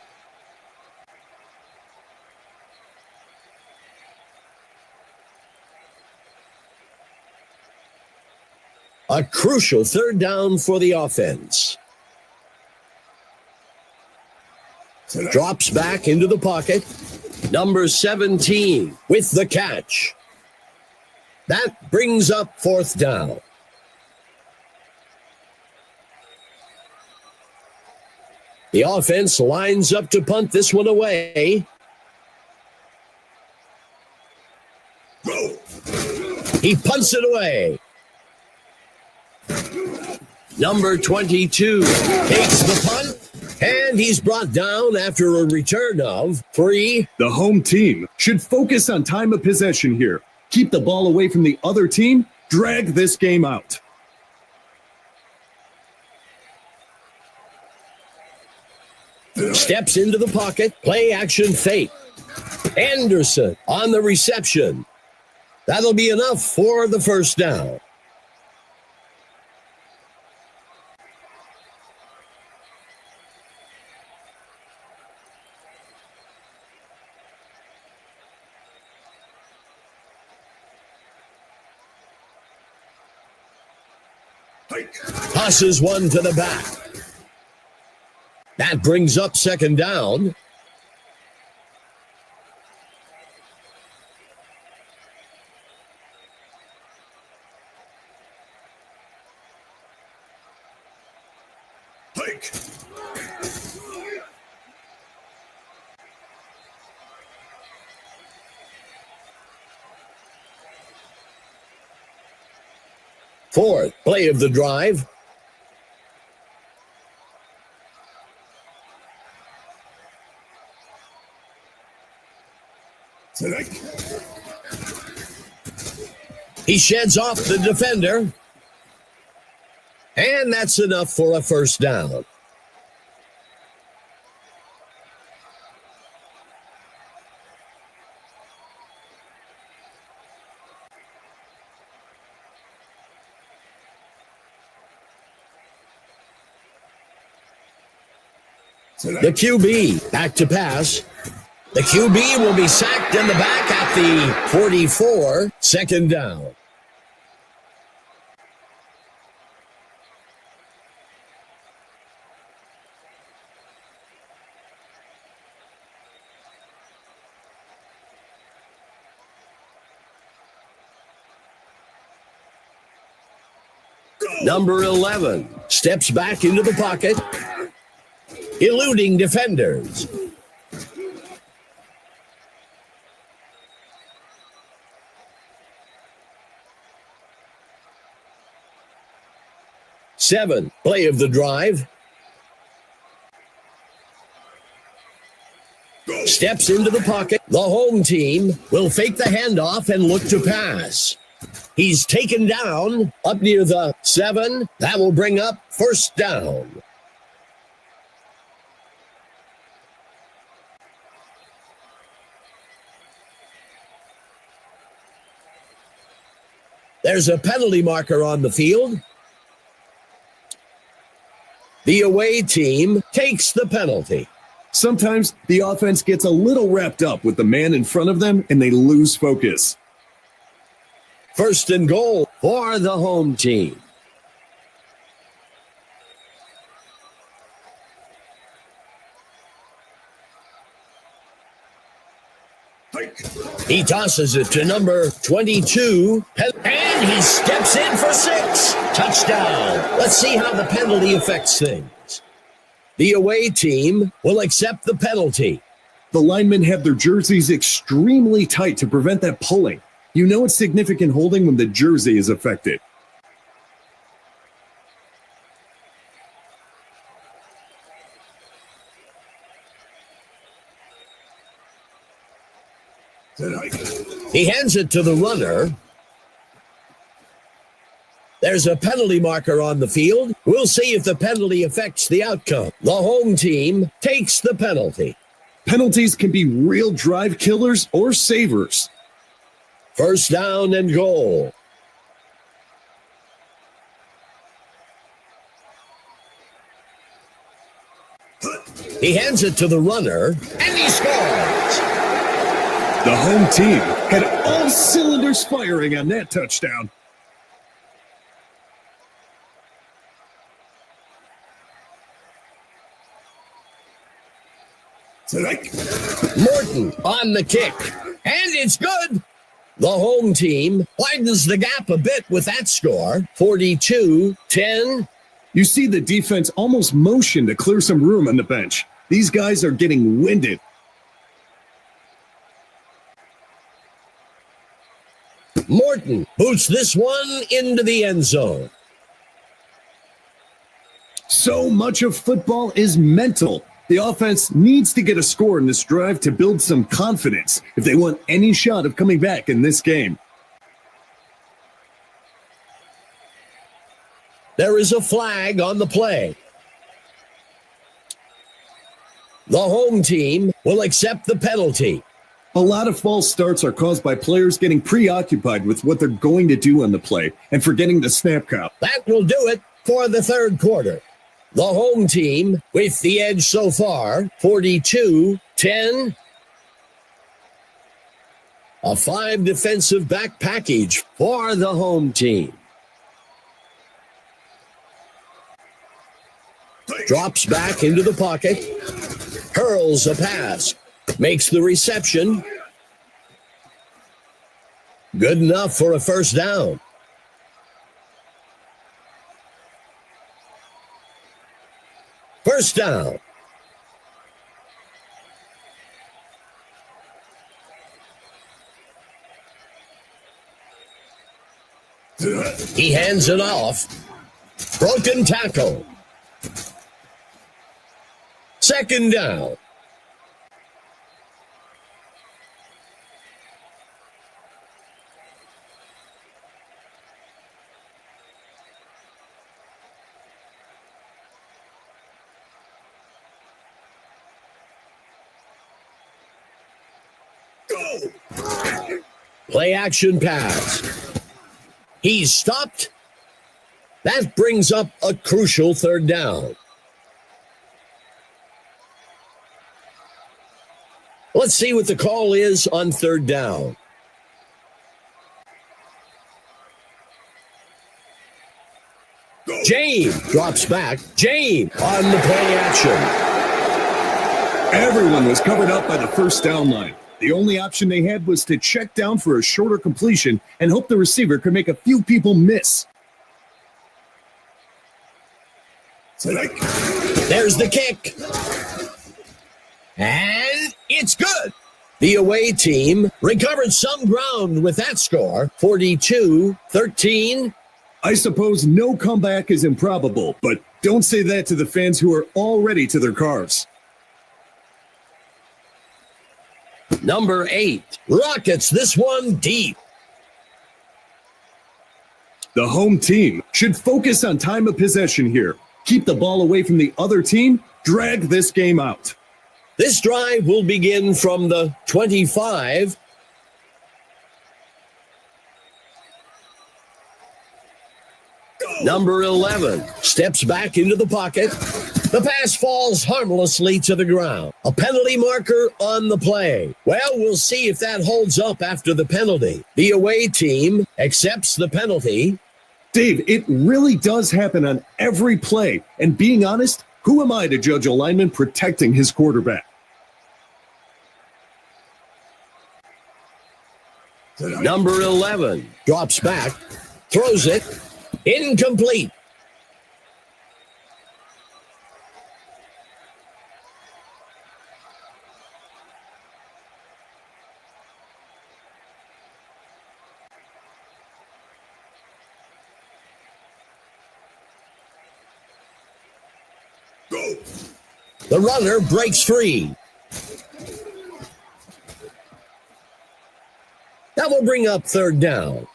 A crucial third down for the offense. Drops back into the pocket. Number 17 with the catch. That brings up fourth down. The offense lines up to punt this one away. He punts it away. Number 22 takes the punt, and he's brought down after a return of 3. The home team should focus on time of possession here. Keep the ball away from the other team. Drag this game out. Steps into the pocket, play action fake. Anderson on the reception. That'll be enough for the first down. Tosses one to the back. That brings up second down. Hike. Fourth play of the drive. He sheds off the defender. And that's enough for a first down. The QB back to pass. The QB will be sacked in the back at the 44, second down. Number 11 steps back into the pocket, eluding defenders. Seventh play of the drive. Steps into the pocket. The home team will fake the handoff and look to pass. He's taken down up near the 7. That will bring up first down. There's a penalty marker on the field. The away team takes the penalty. Sometimes the offense gets a little wrapped up with the man in front of them and they lose focus. First and goal for the home team. He tosses it to number 22, and he steps in for 6. Touchdown. Let's see how the penalty affects things. The away team will accept the penalty. The linemen have their jerseys extremely tight to prevent that pulling. You know it's significant holding when the jersey is affected. He hands it to the runner. There's a penalty marker on the field. We'll see if the penalty affects the outcome. The home team takes the penalty. Penalties can be real drive killers or savers. First down and goal. He hands it to the runner, and he scores. The home team had all cylinders firing on that touchdown. Morton on the kick, and it's good. The home team widens the gap a bit with that score, 42-10. You see the defense almost motion to clear some room on the bench. These guys are getting winded. Morton boots this one into the end zone. So much of football is mental. The offense needs to get a score in this drive to build some confidence if they want any shot of coming back in this game. There is a flag on the play. The home team will accept the penalty. A lot of false starts are caused by players getting preoccupied with what they're going to do on the play and forgetting the snap count. That will do it for the third quarter. The home team with the edge so far, 42-10. A 5 defensive back package for the home team. Drops back into the pocket. Hurls a pass. Makes the reception. Good enough for a first down. First down. He hands it off. Broken tackle. Second down. Play action pass. He's stopped. That brings up a crucial third down. Let's see what the call is on third down. James drops back. James on the play action. Everyone was covered up by the first down line. The only option they had was to check down for a shorter completion and hope the receiver could make a few people miss. There's the kick. And it's good. The away team recovered some ground with that score, 42-13. I suppose no comeback is improbable, but don't say that to the fans who are already to their cars. Number 8 rockets this one deep. The home team should focus on time of possession here. Keep the ball away from the other team. Drag this game out. This drive will begin from the 25. Number 11 steps back into the pocket. The pass falls harmlessly to the ground. A penalty marker on the play. Well, we'll see if that holds up after the penalty. The away team accepts the penalty. Dave, it really does happen on every play. And being honest, who am I to judge a lineman protecting his quarterback? Number 11 drops back, throws it, incomplete. The runner breaks free. That will bring up third down.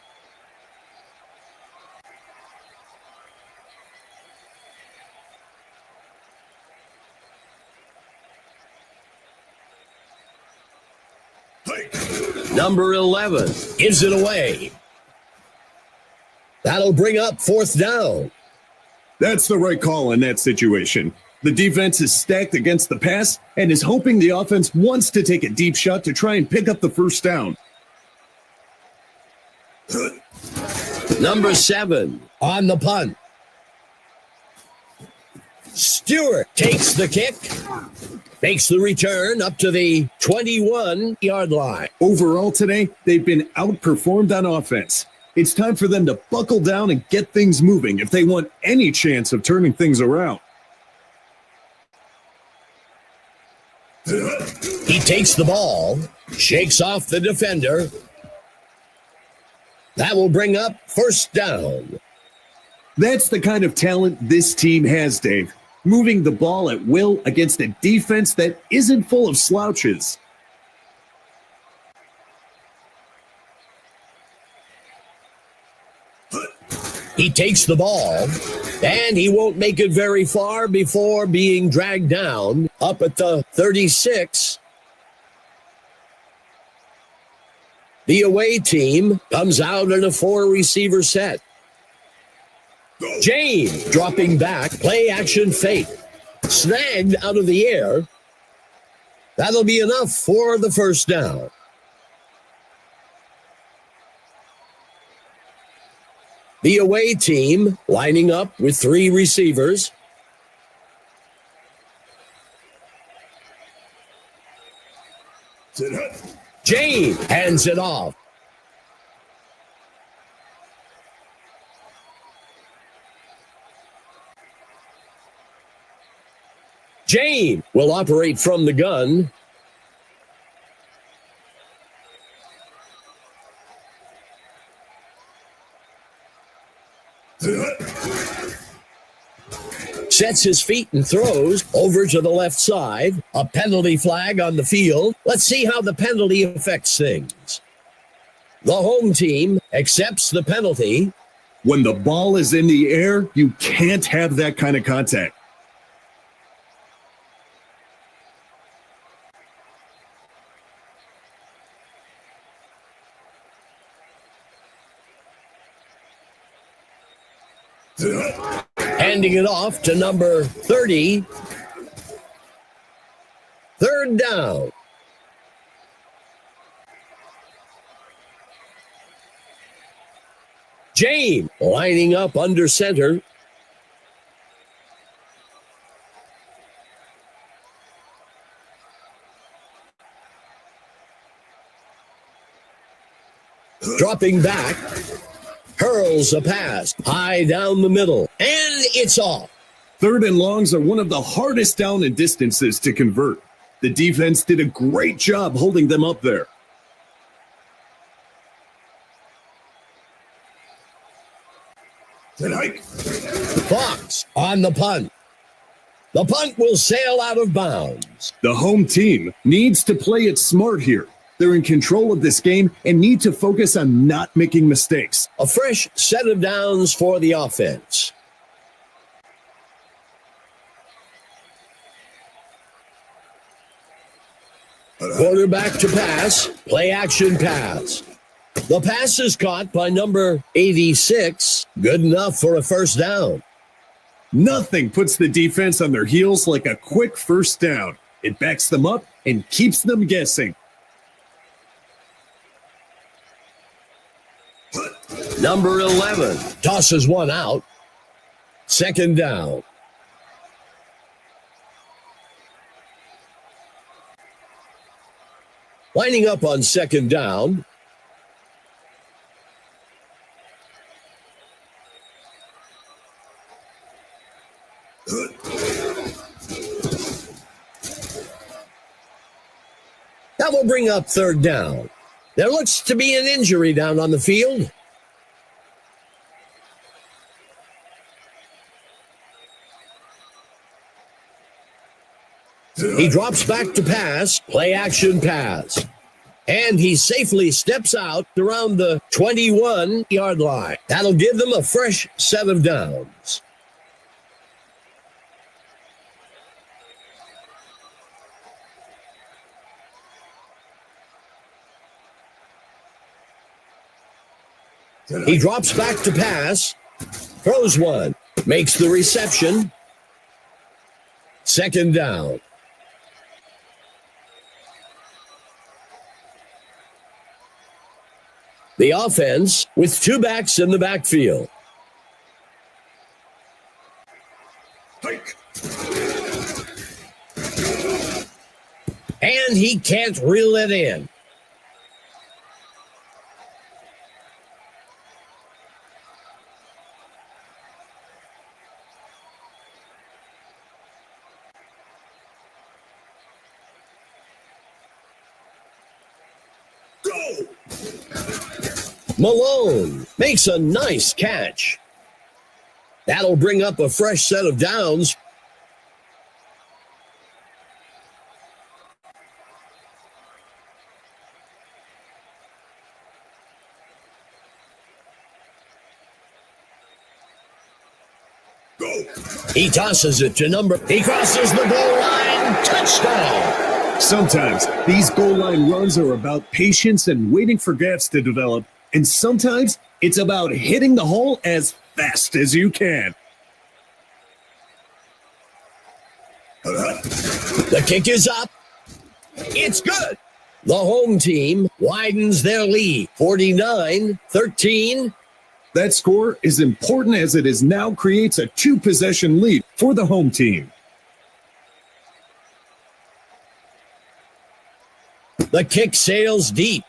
Number 11 gives it away. That'll bring up fourth down. That's the right call in that situation. The defense is stacked against the pass and is hoping the offense wants to take a deep shot to try and pick up the first down. Number 7 on the punt. Stewart takes the kick, makes the return up to the 21-yard line. Overall today, they've been outperformed on offense. It's time for them to buckle down and get things moving if they want any chance of turning things around. He takes the ball, shakes off the defender. That will bring up first down. That's the kind of talent this team has, Dave. Moving the ball at will against a defense that isn't full of slouches. He takes the ball, and he won't make it very far before being dragged down up at the 36. The away team comes out in a 4-receiver set. James dropping back, play action fake. Snagged out of the air. That'll be enough for the first down. The away team lining up with 3 receivers. James hands it off. Jane will operate from the gun. Sets his feet and throws over to the left side. A penalty flag on the field. Let's see how the penalty affects things. The home team accepts the penalty. When the ball is in the air, you can't have that kind of contact. Handing it off to number 30. Third down. Jane lining up under center. Dropping back. Hurls a pass high down the middle. And it's off. Third and longs are one of the hardest down and distances to convert. The defense did a great job holding them up there. Fox on the punt. The punt will sail out of bounds. The home team needs to play it smart here. They're in control of this game and need to focus on not making mistakes. A fresh set of downs for the offense. Quarterback to pass. Play action pass. The pass is caught by number 86. Good enough for a first down. Nothing puts the defense on their heels like a quick first down. It backs them up and keeps them guessing. Number 11 tosses one out. Second down. Lining up on second down. That will bring up third down. There looks to be an injury down on the field. He drops back to pass, play action pass. And he safely steps out around the 21-yard line. That'll give them a fresh set of downs. He drops back to pass, throws one, makes the reception. Second down. The offense with two backs in the backfield. And he can't reel it in. Malone makes a nice catch. That'll bring up a fresh set of downs. He tosses it to number. He crosses the goal line. Touchdown. Sometimes these goal line runs are about patience and waiting for gaps to develop. And sometimes it's about hitting the hole as fast as you can. The kick is up. It's good. The home team widens their lead, 49-13. That score is important as it now creates a two-possession lead for the home team. The kick sails deep.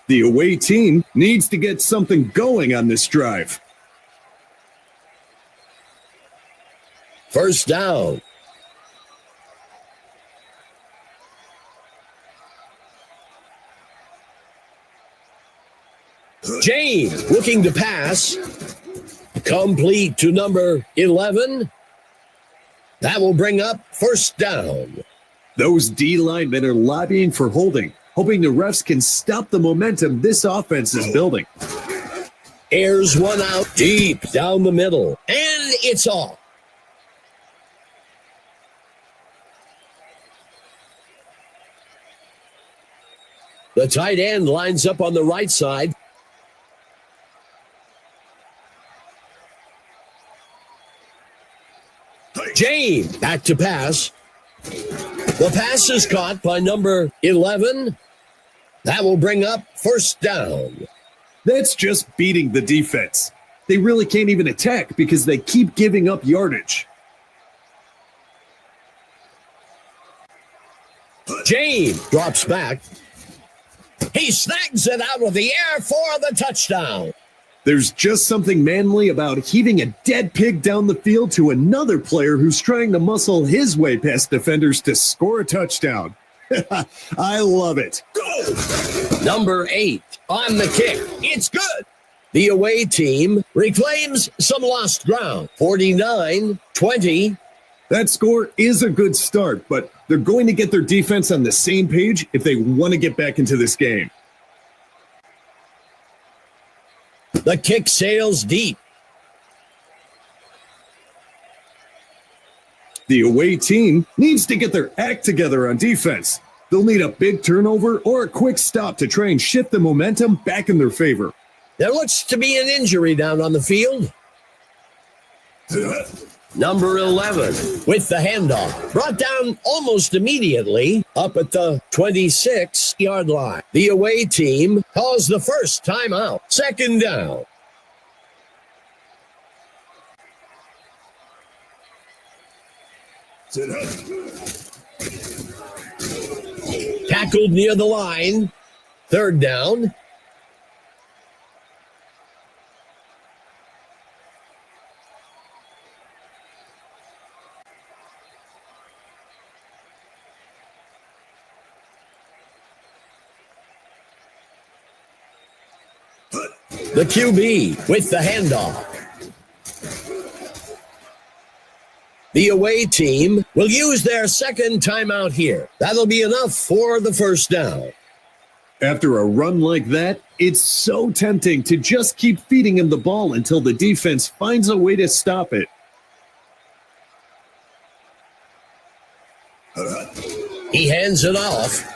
The away team needs to get something going on this drive. First down. James looking to pass. Complete to number 11. That will bring up first down. Those D linemen are lobbying for holding, hoping the refs can stop the momentum this offense is building. Airs one out deep down the middle, and it's off. The tight end lines up on the right side. James back to pass. The pass is caught by number 11. That will bring up first down. That's just beating the defense. They really can't even attack because they keep giving up yardage. James drops back. He snags it out of the air for the touchdown. There's just something manly about heaving a dead pig down the field to another player who's trying to muscle his way past defenders to score a touchdown. I love it. Go! Number 8 on the kick. It's good. The away team reclaims some lost ground. 49-20. That score is a good start, but they're going to get their defense on the same page if they want to get back into this game. The kick sails deep. The away team needs to get their act together on defense. They'll need a big turnover or a quick stop to try and shift the momentum back in their favor. There looks to be an injury down on the field. Number 11 with the handoff. Brought down almost immediately up at the 26-yard line. The away team calls the first timeout. Second down. Tackled near the line. Third down. The QB with the handoff. The away team will use their second timeout here. That'll be enough for the first down. After a run like that, it's so tempting to just keep feeding him the ball until the defense finds a way to stop it. He hands it off.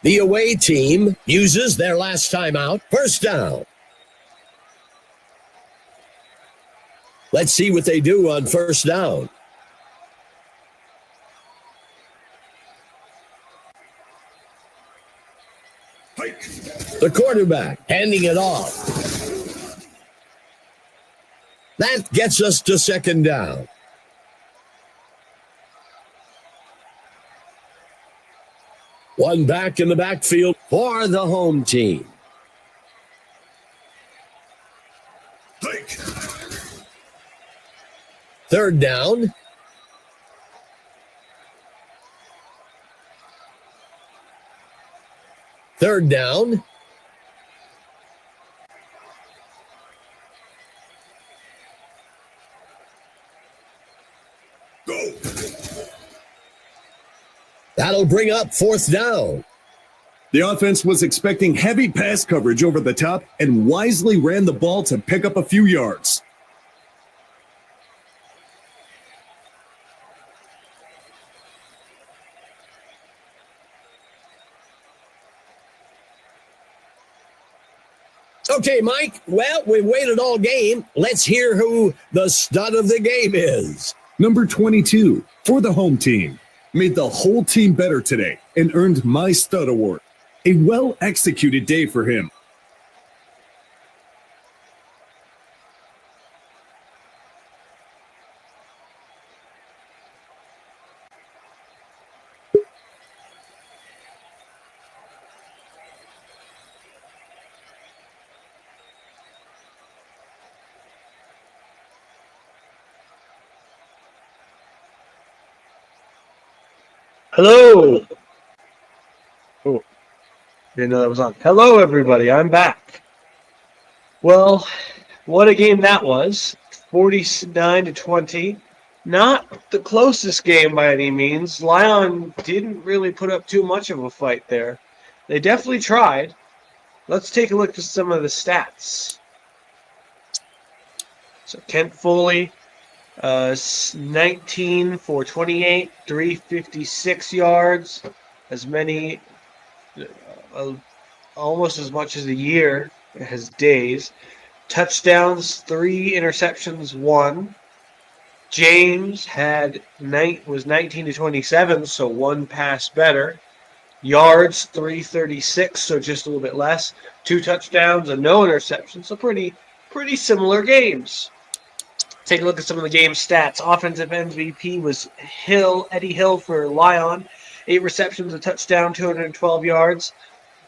The away team uses their last timeout. First down. Let's see what they do on first down. The quarterback handing it off. That gets us to second down. One back in the backfield for the home team. Third down. Third down. Go. That'll bring up fourth down. The offense was expecting heavy pass coverage over the top and wisely ran the ball to pick up a few yards. Okay, Mike. Well, we waited all game. Let's hear who the stud of the game is. Number 22 for the home team. Made the whole team better today and earned my stud award. A well-executed day for him. Hello. Oh, didn't know that was on. Hello, everybody. I'm back. Well, what a game that was. 49-20. Not the closest game by any means. Lyon didn't really put up too much of a fight there. They definitely tried. Let's take a look at some of the stats. So Kent Foley, 19 for 28, 356 yards, as many, uh, almost as much as a year has days. Touchdowns, 3 interceptions, 1. James was 19 to 27, so 1 pass better. Yards, 336, so just a little bit less. 2 touchdowns and no interceptions, so pretty similar games. Take a look at some of the game stats. Offensive MVP was Eddie Hill for Lyon. 8 receptions, a touchdown, 212 yards.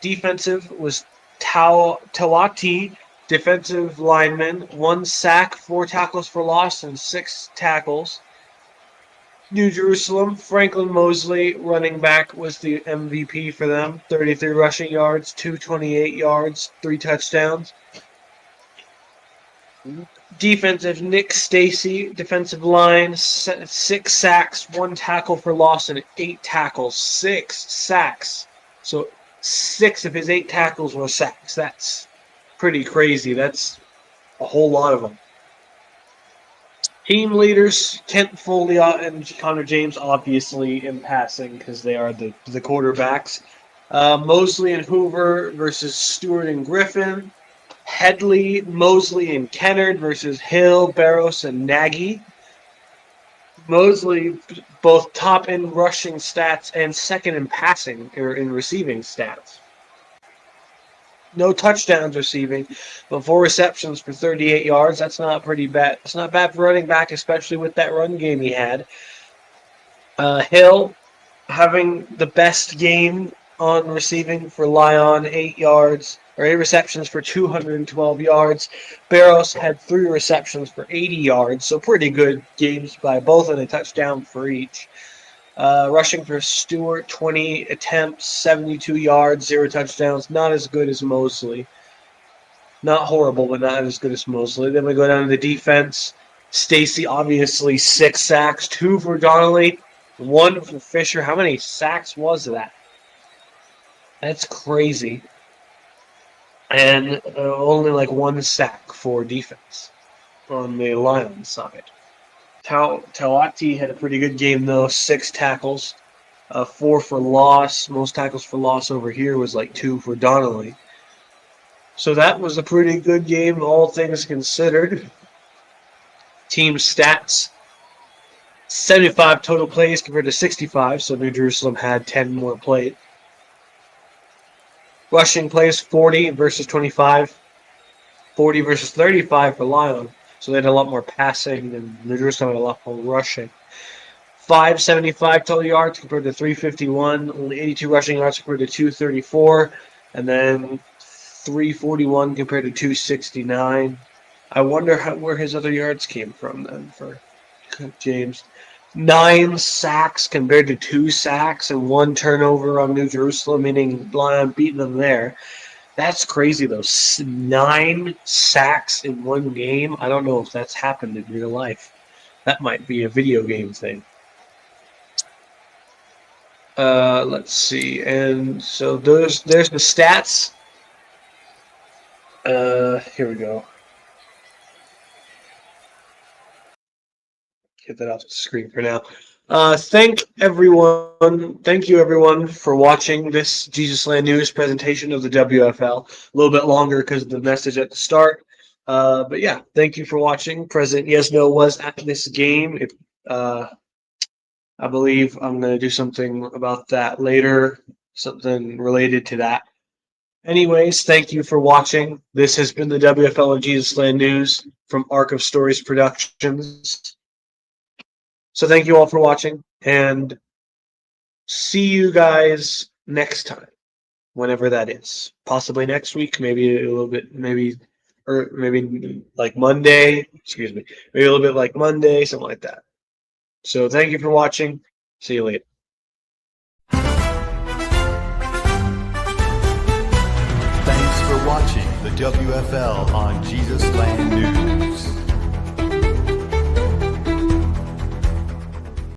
Defensive was Tawati, defensive lineman, 1 sack, 4 tackles for loss, and 6 tackles. New Jerusalem, Franklin Mosley, running back, was the MVP for them. 33 rushing yards, 228 yards, 3 touchdowns. Defensive, Nick Stacy, defensive line, 6 sacks, 1 tackle for loss, and 8 tackles. 6 sacks. So 6 of his 8 tackles were sacks. That's pretty crazy. That's a whole lot of them. Team leaders, Kent Foley and Connor James, obviously in passing because they are the quarterbacks. Mosley and Hoover versus Stewart and Griffin. Headley, Mosley, and Kennard versus Hill, Barros, and Nagy. Mosley, both top in rushing stats and second in passing or in receiving stats. No touchdowns receiving, but 4 receptions for 38 yards. That's not pretty bad. It's not bad for running back, especially with that run game he had. Hill having the best game on receiving for Lyon, 8 receptions for 212 yards. Barros had 3 receptions for 80 yards, so pretty good games by both, and a touchdown for each. Rushing for Stewart, 20 attempts, 72 yards, 0 touchdowns. Not as good as Mosley. Not horrible, but not as good as Mosley. Then we go down to the defense. Stacy, obviously, 6 sacks, 2 for Donnelly, 1 for Fisher. How many sacks was that? That's crazy. And only like 1 sack for defense on the Lions side. Tawati had a pretty good game, though. 6 tackles, 4 for loss. Most tackles for loss over here was like 2 for Donnelly. So that was a pretty good game, all things considered. Team stats, 75 total plays compared to 65, so New Jerusalem had 10 more plays. Rushing plays, 40 versus 25, 40 versus 35 for Lyon. So they had a lot more passing, and New Jerusalem had a lot more rushing. 575 total yards compared to 351, only 82 rushing yards compared to 234, and then 341 compared to 269. I wonder where his other yards came from then for James. 9 sacks compared to 2 sacks and 1 turnover on New Jerusalem, meaning Lyon beating them there. That's crazy, though. 9 sacks in 1 game. I don't know if that's happened in real life. That might be a video game thing. Let's see. And so there's the stats. Here we go. Get that off the screen for now. Thank you everyone for watching this Jesus Land News presentation of the WFL. A little bit longer because of the message at the start. But yeah, thank you for watching. President Yesno was at this game. I believe I'm going to do something about that later, something related to that. Anyways, thank you for watching. This has been the WFL and Jesus Land News from Arc of Stories Productions. So thank you all for watching, and see you guys next time, whenever that is. Possibly next week, maybe a little bit, maybe like Monday, maybe a little bit like Monday, something like that. So thank you for watching. See you later. watching the WFL on Jesus Land News.